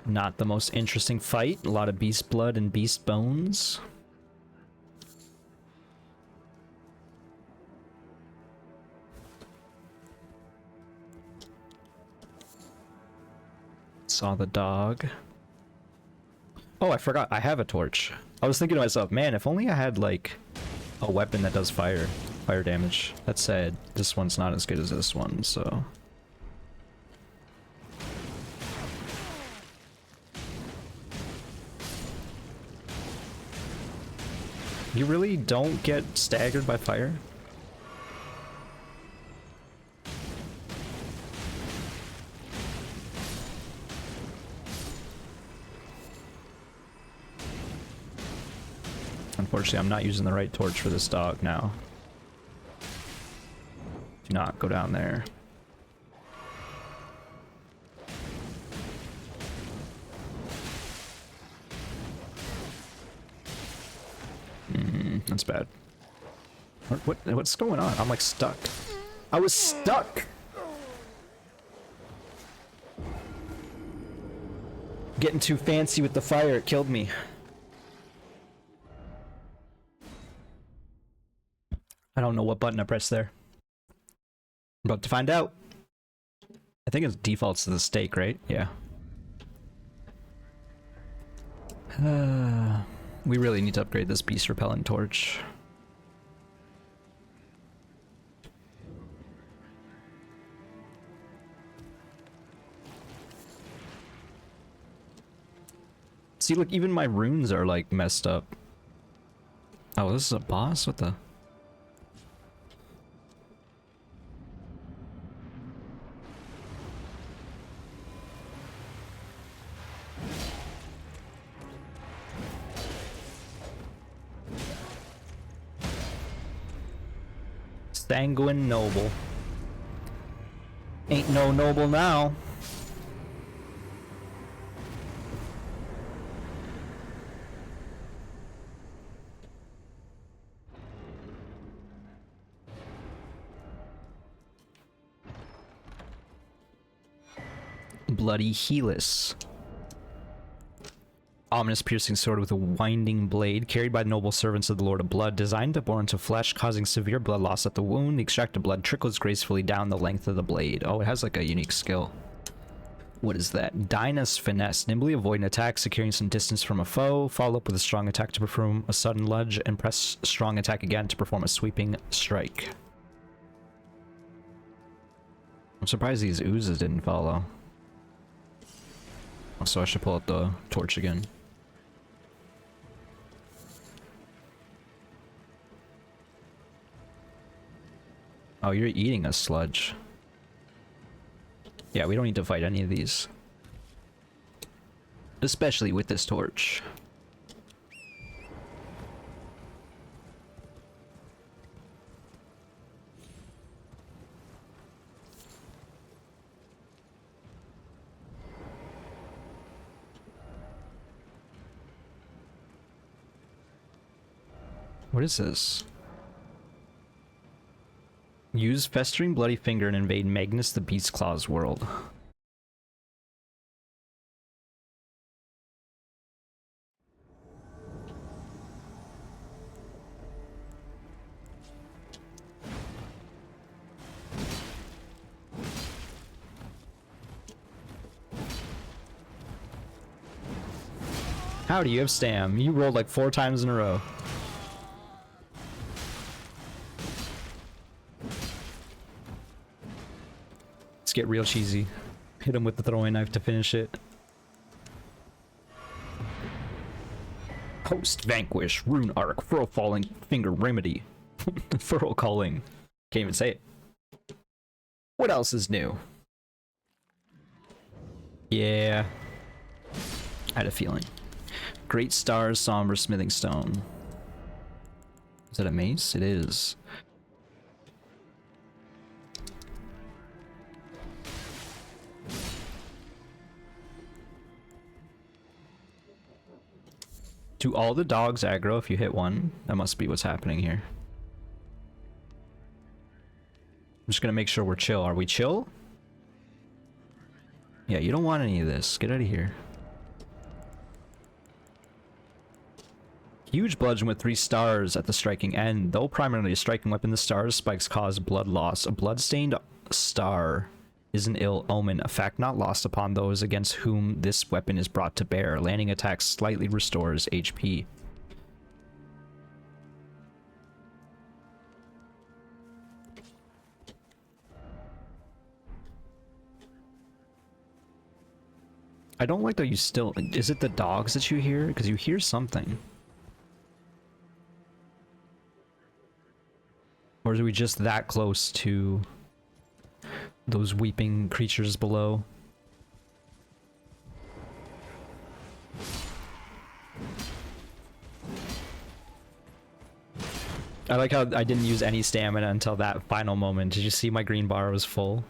Not the most interesting fight. A lot of beast blood and beast bones. Saw the dog. Oh, I forgot. I have a torch. I was thinking to myself, man, if only I had, like, a weapon that does fire damage. That said, this one's not as good as this one, so... You really don't get staggered by fire? Unfortunately, I'm not using the right torch for this dog now. Do not go down there. That's bad. What's going on? I'm like stuck. I was stuck! Getting too fancy with the fire, it killed me. I don't know what button I pressed there. I'm about to find out. I think it defaults to the stake, right? Yeah. We really need to upgrade this beast repellent torch. See, look, even my runes are like messed up. Oh, this is a boss? What the? Sanguine noble. Ain't no noble now. Bloody Helus. Ominous piercing sword with a winding blade, carried by noble servants of the Lord of Blood, designed to bore into flesh, causing severe blood loss at the wound. The extracted blood trickles gracefully down the length of the blade. Oh, it has like a unique skill. What is that? Dyna's Finesse. Nimbly avoid an attack, securing some distance from a foe. Follow up with a strong attack to perform a sudden lunge, and press strong attack again to perform a sweeping strike. I'm surprised these oozes didn't follow. So I should pull out the torch again. Oh, you're eating a sludge. Yeah, we don't need to fight any of these. Especially with this torch. What is this? Use Festering Bloody Finger and invade Magnus the Beast Claw's world. Howdy, you have Stam. You rolled like 4 times in a row. Let's get real cheesy. Hit him with the throwing knife to finish it. Host Vanquish, Rune Arc, Furrow Falling Finger Remedy. Furrow Calling. Can't even say it. What else is new? Yeah. I had a feeling. Great Stars, Somber Smithing Stone. Is that a mace? It is. Do all the dogs aggro if you hit one? That must be what's happening here. I'm just gonna make sure we're chill. Are we chill? Yeah, you don't want any of this. Get out of here. Huge bludgeon with 3 stars at the striking end. Though primarily a striking weapon, the stars spikes cause blood loss. A blood-stained star is an ill omen, a fact not lost upon those against whom this weapon is brought to bear. Landing attacks slightly restores HP. I don't like that you still... Is it the dogs that you hear? Because you hear something. Or are we just that close to those weeping creatures below? I like how I didn't use any stamina until that final moment. Did you see my green bar was full?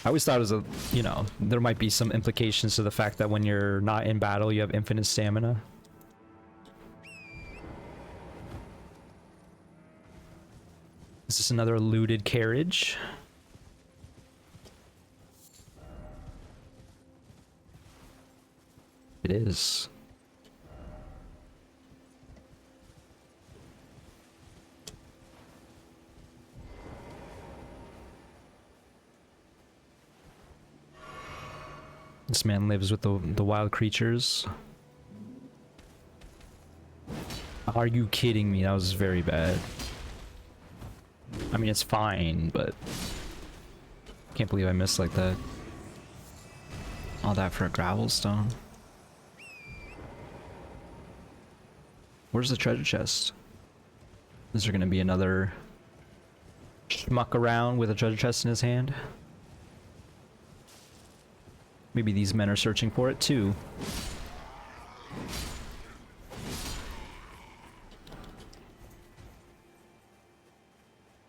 I always thought it was a, you know, there might be some implications to the fact that when you're not in battle, you have infinite stamina. Is this another looted carriage? It is. This man lives with the wild creatures. Are you kidding me? That was very bad. I mean, it's fine, but... Can't believe I missed like that. All that for a gravel stone. Where's the treasure chest? Is there gonna be another schmuck around with a treasure chest in his hand? Maybe these men are searching for it too.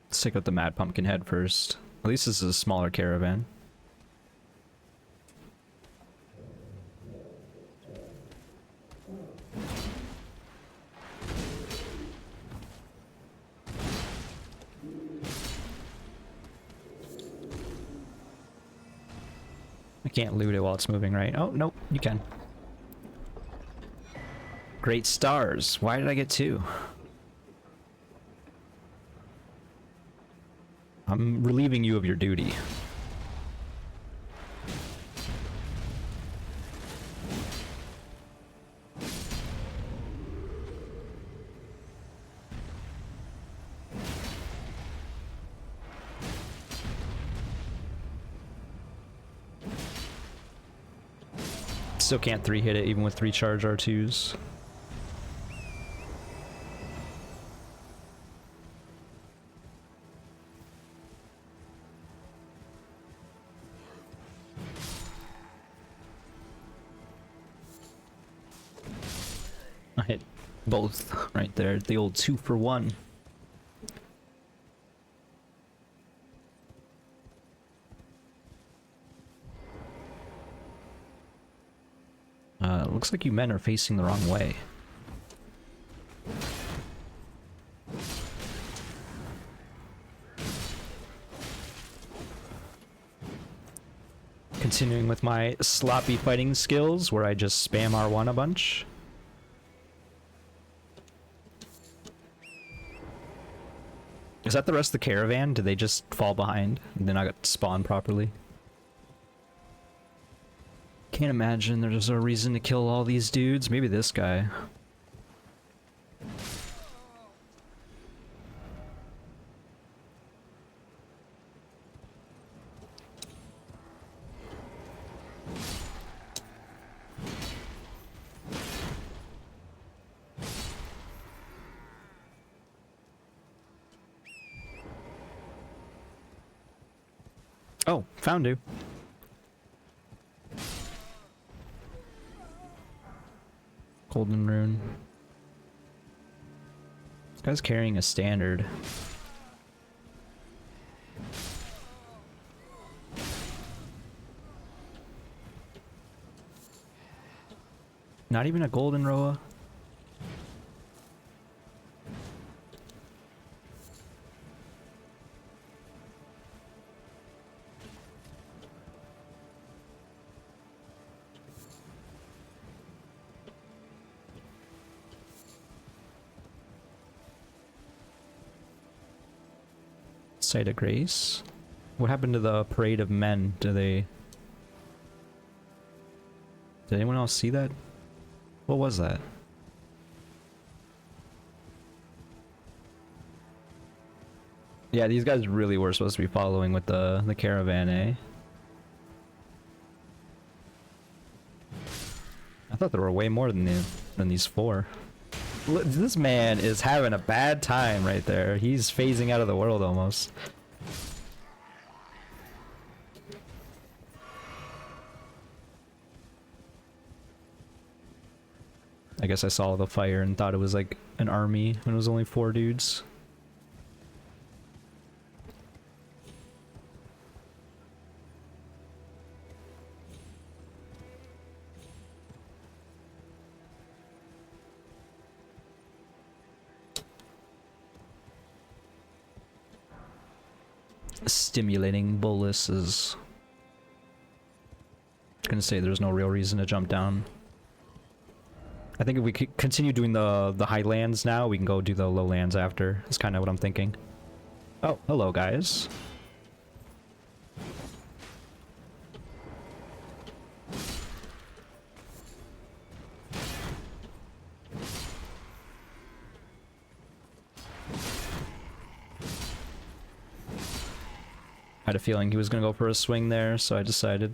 Let's take out the Mad Pumpkin head first. At least this is a smaller caravan. I can't loot it while it's moving, right? Oh, nope, you can. Great stars. Why did I get 2? I'm relieving you of your duty. Still can't 3-hit it even with 3 charge R2s. I hit both right there. The old 2 for 1. Looks like you men are facing the wrong way. Continuing with my sloppy fighting skills, where I just spam R1 a bunch. Is that the rest of the caravan? Did they just fall behind and then I got spawned properly? Can't imagine there's a reason to kill all these dudes. Maybe this guy. Oh, found you. Golden rune. This guy's carrying a standard. Not even a golden Roa? Site of Grace? What happened to the Parade of Men? Did anyone else see that? What was that? Yeah, these guys really were supposed to be following with the caravan, eh? I thought there were way more than these 4. This man is having a bad time right there. He's phasing out of the world almost. I guess I saw the fire and thought it was like an army when it was only 4 dudes. Stimulating boluses. I'm gonna say there's no real reason to jump down. I think if we continue doing the highlands now, we can go do the lowlands after. That's kind of what I'm thinking. Oh, hello guys. I had a feeling he was gonna go for a swing there, so I decided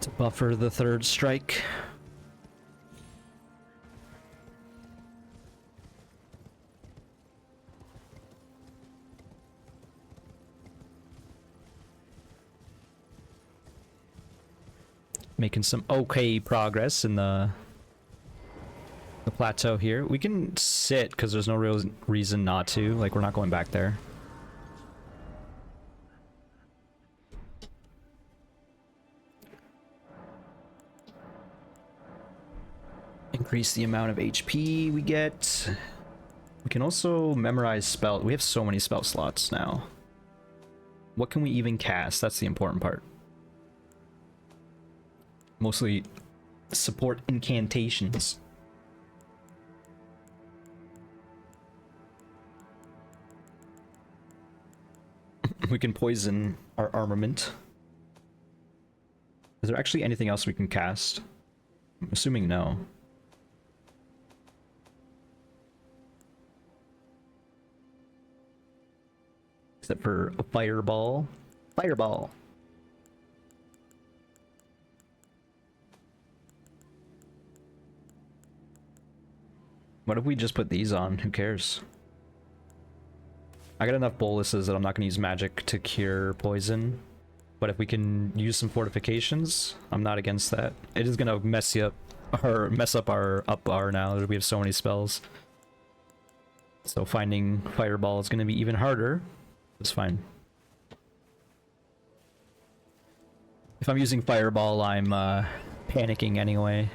to buffer the 3rd strike. Making some okay progress in the plateau here. We can sit because there's no real reason not to. Like, we're not going back there. Increase the amount of HP we get. We can also memorize spell. We have so many spell slots now. What can we even cast? That's the important part. Mostly support incantations. We can poison our armament. Is there actually anything else we can cast? I'm assuming no. Except for a fireball. Fireball! What if we just put these on? Who cares? I got enough boluses that I'm not going to use magic to cure poison. But if we can use some fortifications, I'm not against that. It is going to mess you up, or mess up our up bar now that we have so many spells. So finding fireball is going to be even harder. It's fine. If I'm using fireball, I'm panicking anyway.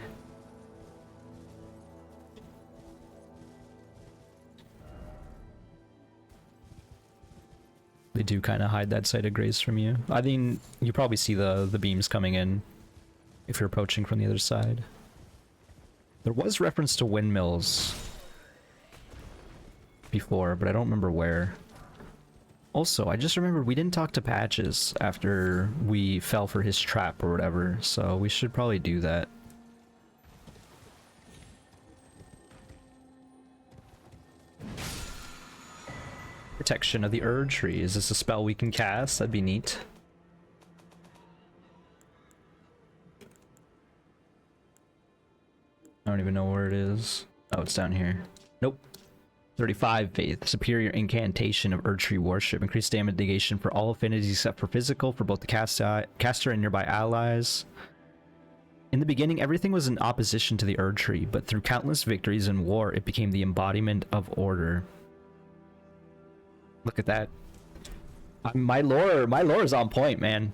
They do kind of hide that site of grace from you. I mean, you probably see the beams coming in if you're approaching from the other side. There was reference to windmills before, but I don't remember where. Also, I just remembered we didn't talk to Patches after we fell for his trap or whatever, so we should probably do that. Protection of the Erd Tree. Is this a spell we can cast? That'd be neat. I don't even know where it is. Oh, it's down here. Nope. 35 Faith. Superior Incantation of Erd Tree Worship. Increased damage negation for all affinities except for physical for both the caster and nearby allies. In the beginning, everything was in opposition to the Erd Tree, but through countless victories in war, it became the embodiment of order. Look at that. My lore is on point, man.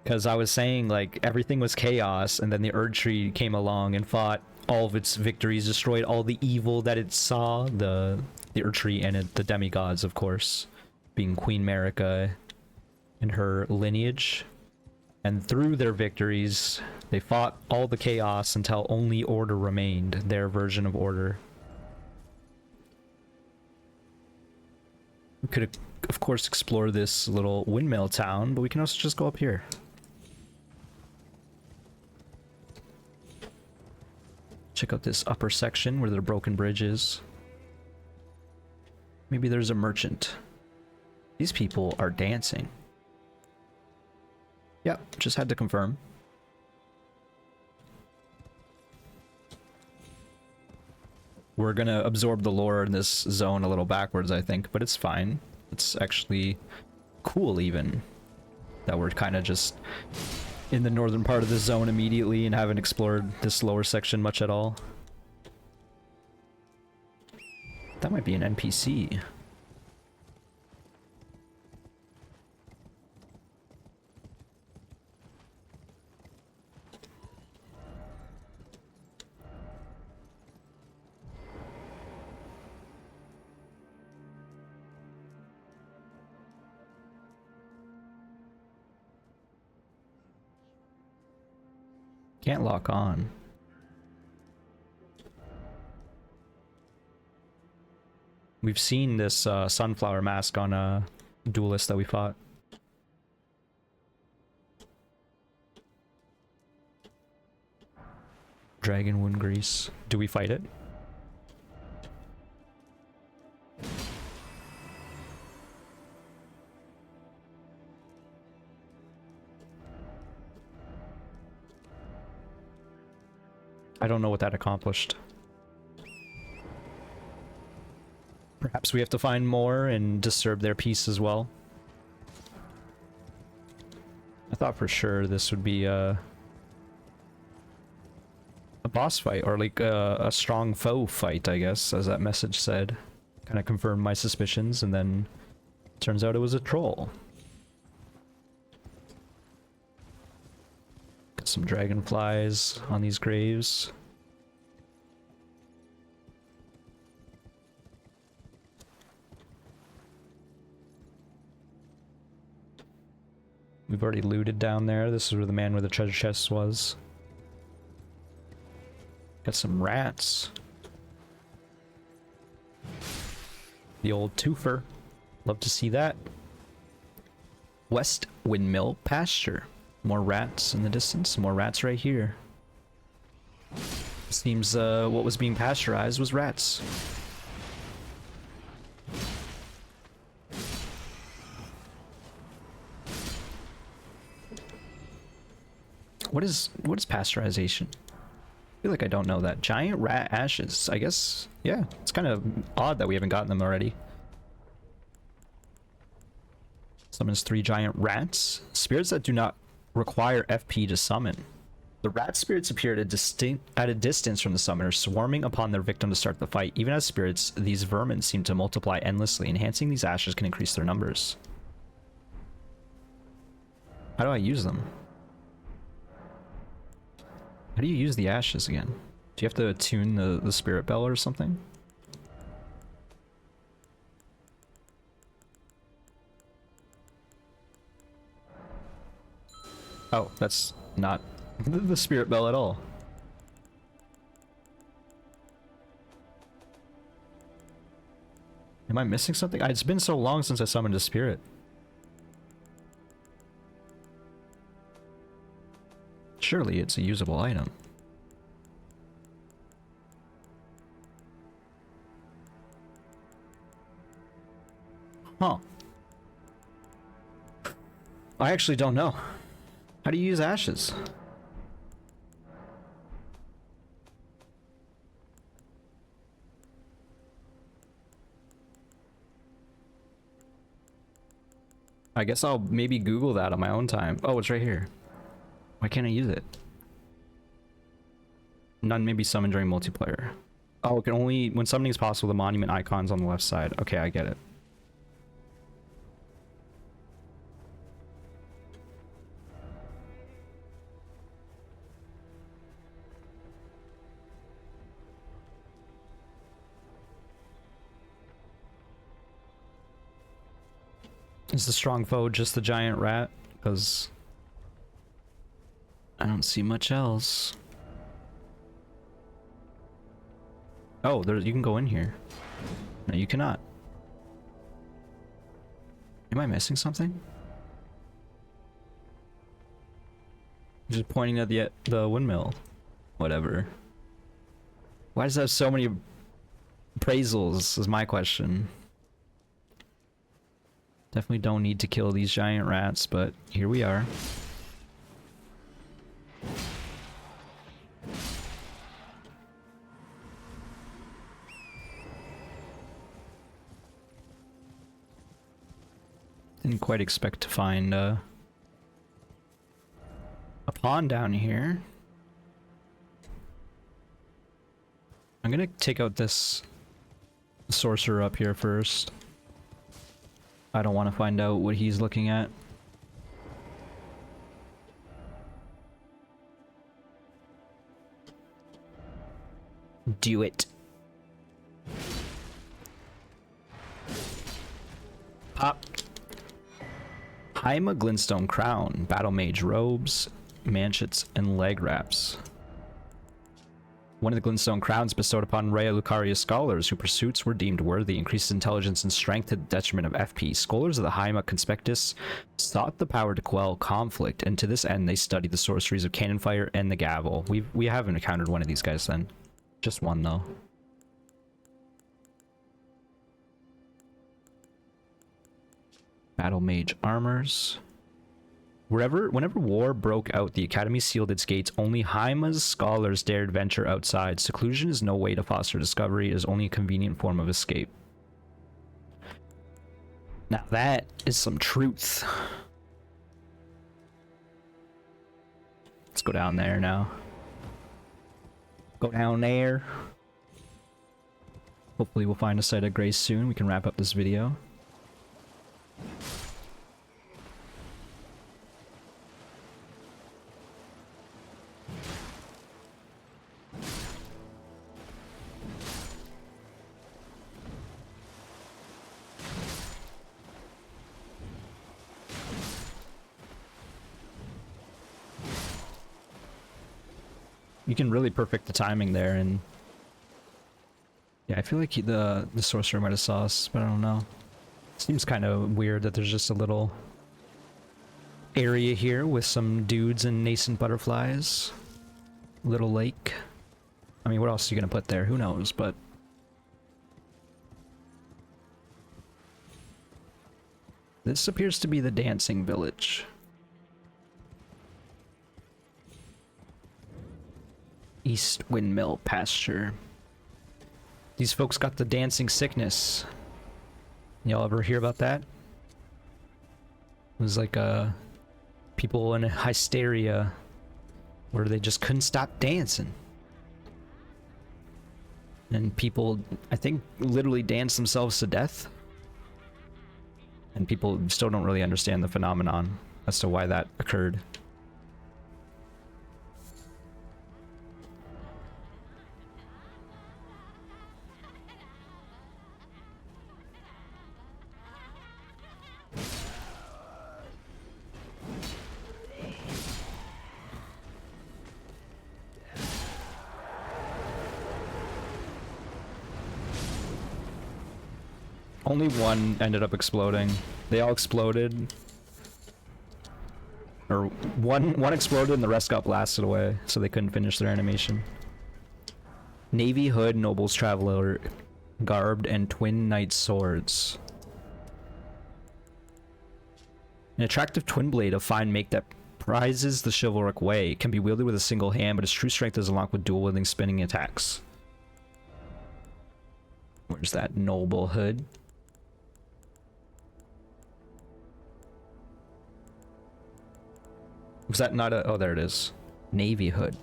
Because I was saying, like, everything was chaos, and then the Erd Tree came along and fought all of its victories, destroyed all the evil that it saw. The Erd Tree and the demigods, of course, being Queen Marika and her lineage. And through their victories, they fought all the chaos until only order remained, their version of order. We could, of course, explore this little windmill town, but we can also just go up here. Check out this upper section where the broken bridge is. Maybe there's a merchant. These people are dancing. Yep, just had to confirm. We're gonna absorb the lore in this zone a little backwards, I think, but it's fine. It's actually cool even that we're kind of just in the northern part of the zone immediately and haven't explored this lower section much at all. That might be an NPC. Can't lock on. We've seen this sunflower mask on a duelist that we fought. Dragon wound grease. Do we fight it? I don't know what that accomplished. Perhaps we have to find more and disturb their peace as well. I thought for sure this would be a boss fight, or like a strong foe fight, I guess, as that message said. Kind of confirmed my suspicions, and then turns out it was a troll. Got some dragonflies on these graves. We've already looted down there. This is where the man with the treasure chest was. Got some rats. The old twofer. Love to see that. West Windmill Pasture. More rats in the distance. More rats right here. Seems what was being pasteurized was rats. What is pasteurization? I feel like I don't know that. Giant rat ashes. I guess, yeah. It's kind of odd that we haven't gotten them already. Summons 3 giant rats. Spirits that do not require FP to summon. The rat spirits appear at a distance from the summoner, swarming upon their victim to start the fight. Even as spirits, these vermin seem to multiply endlessly. Enhancing these ashes can increase their numbers. How do I use them? How do you use the ashes again? Do you have to attune the spirit bell or something? Oh, that's not the spirit bell at all. Am I missing something? It's been so long since I summoned a spirit. Surely it's a usable item. Huh. I actually don't know. How do you use ashes? I guess I'll maybe Google that on my own time. Oh, it's right here. Why can't I use it? None may be summoned during multiplayer. Oh, it can only... When summoning is possible, the monument icon's on the left side. Okay, I get it. Is the strong foe just the giant rat? Because I don't see much else. Oh, there, you can go in here. No, you cannot. Am I missing something? I'm just pointing at the windmill. Whatever. Why does it have so many appraisals is my question. Definitely don't need to kill these giant rats, but here we are. Didn't quite expect to find a pond down here. I'm gonna take out this sorcerer up here first. I don't want to find out what he's looking at. Do it. Pop. Haima Glintstone Crown, Battle Mage Robes, Manchets, and Leg Wraps. One of the Glintstone Crowns bestowed upon Rhea Lucaria scholars whose pursuits were deemed worthy, increases intelligence and strength to the detriment of FP. Scholars of the Haima Conspectus sought the power to quell conflict, and to this end they studied the sorceries of Cannon Fire and the Gavel. We haven't encountered one of these guys then. Just one though. Battle Mage Armors. Whenever war broke out, the Academy sealed its gates. Only Haima's scholars dared venture outside. Seclusion is no way to foster discovery. It is only a convenient form of escape. Now that is some truth. Let's go down there now. Go down there. Hopefully we'll find a site of grace soon. We can wrap up this video. You can really perfect the timing there, and yeah, I feel like the sorcerer might have saw us, but I don't know. Seems kind of weird that there's just a little area here with some dudes and nascent butterflies. Little lake. I mean, what else are you gonna put there? Who knows, but this appears to be the dancing village. East Windmill Pasture. These folks got the dancing sickness. Y'all ever hear about that? It was like people in a hysteria where they just couldn't stop dancing. And people, I think, literally danced themselves to death. And people still don't really understand the phenomenon as to why that occurred. Only one ended up exploding. They all exploded. Or one exploded and the rest got blasted away, so they couldn't finish their animation. Navy Hood, Noble's Traveler, Garbed, and Twin Knight Swords. An attractive twin blade of fine make that prizes the chivalric way. It can be wielded with a single hand, but its true strength is unlocked with dual-wielding spinning attacks. Where's that Noble Hood? Was that not a... oh, there it is. Navy Hood.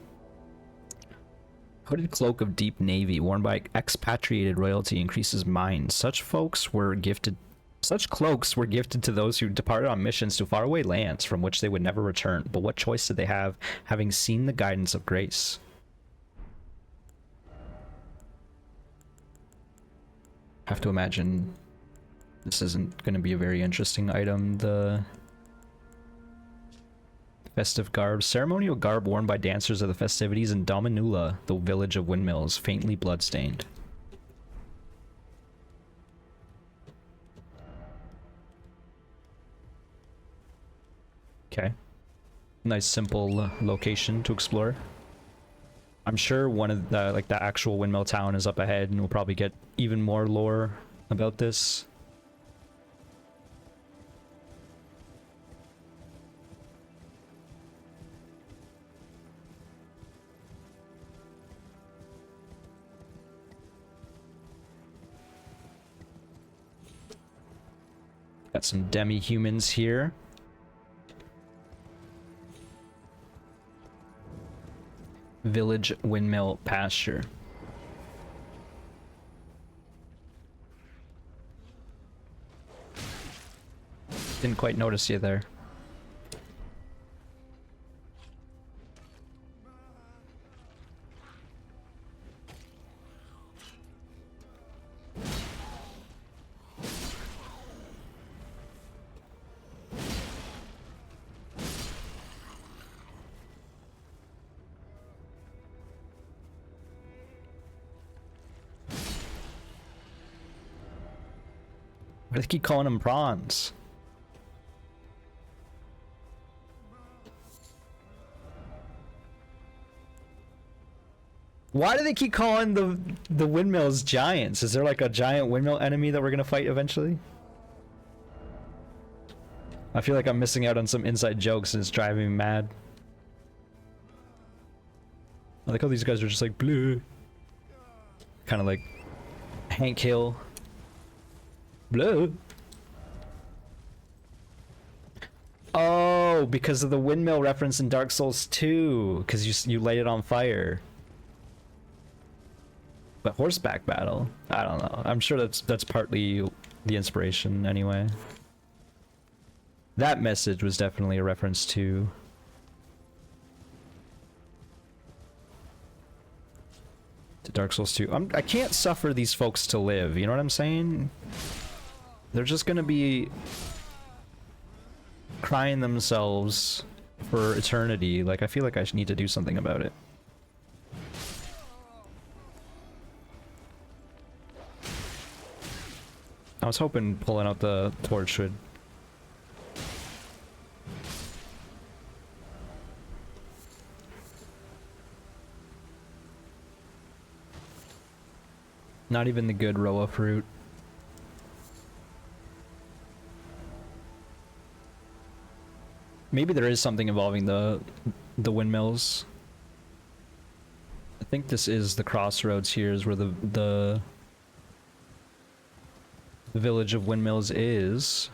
Hooded cloak of deep navy, worn by expatriated royalty, increases mind. Such cloaks were gifted to those who departed on missions to faraway lands from which they would never return. But what choice did they have, having seen the guidance of grace? Have to imagine This isn't going to be a very interesting item. The festive garb. Ceremonial garb worn by dancers of the festivities in Dominula, the village of windmills, faintly bloodstained. Okay. Nice simple location to explore. I'm sure one of the, like, the actual windmill town is up ahead, and we'll probably get even more lore about this. Got some demi-humans here. Village windmill pasture. Didn't quite notice you there. Why do they keep calling them prawns? Why do they keep calling the windmills giants? Is there like a giant windmill enemy that we're gonna fight eventually? I feel like I'm missing out on some inside jokes and it's driving me mad. I like how these guys are just like blue. Kind of like Hank Hill. Blue. Oh, because of the windmill reference in Dark Souls 2, because you light it on fire. But horseback battle, I don't know. I'm sure that's partly the inspiration anyway. That message was definitely a reference to Dark Souls 2. I can't suffer these folks to live, you know what I'm saying? They're just gonna be crying themselves for eternity. Like, I feel like I need to do something about it. I was hoping pulling out the torch would... Not even the good Roa fruit. Maybe there is something involving the windmills. I think this is the crossroads here, is where the village of windmills is.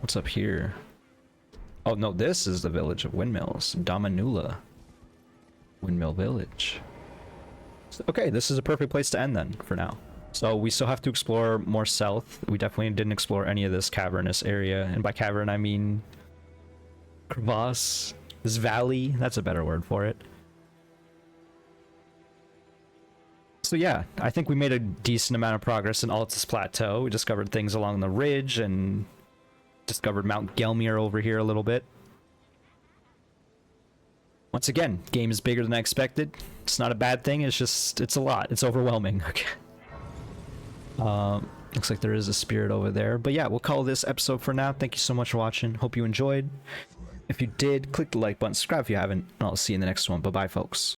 What's up here? Oh no, this is the village of windmills. Dominula. Windmill village. Okay, this is a perfect place to end then, for now. So we still have to explore more south. We definitely didn't explore any of this cavernous area. And by cavern, I mean crevasse, this valley. That's a better word for it. So yeah, I think we made a decent amount of progress in Altus Plateau. We discovered things along the ridge and discovered Mount Gelmir over here a little bit. Once again, game is bigger than I expected. It's not a bad thing, it's just, it's a lot. It's overwhelming. Okay. Looks like there is a spirit over there. But yeah, we'll call this episode for now. Thank you so much for watching. Hope you enjoyed. If you did, click the like button, subscribe if you haven't, and I'll see you in the next one. Bye-bye, folks.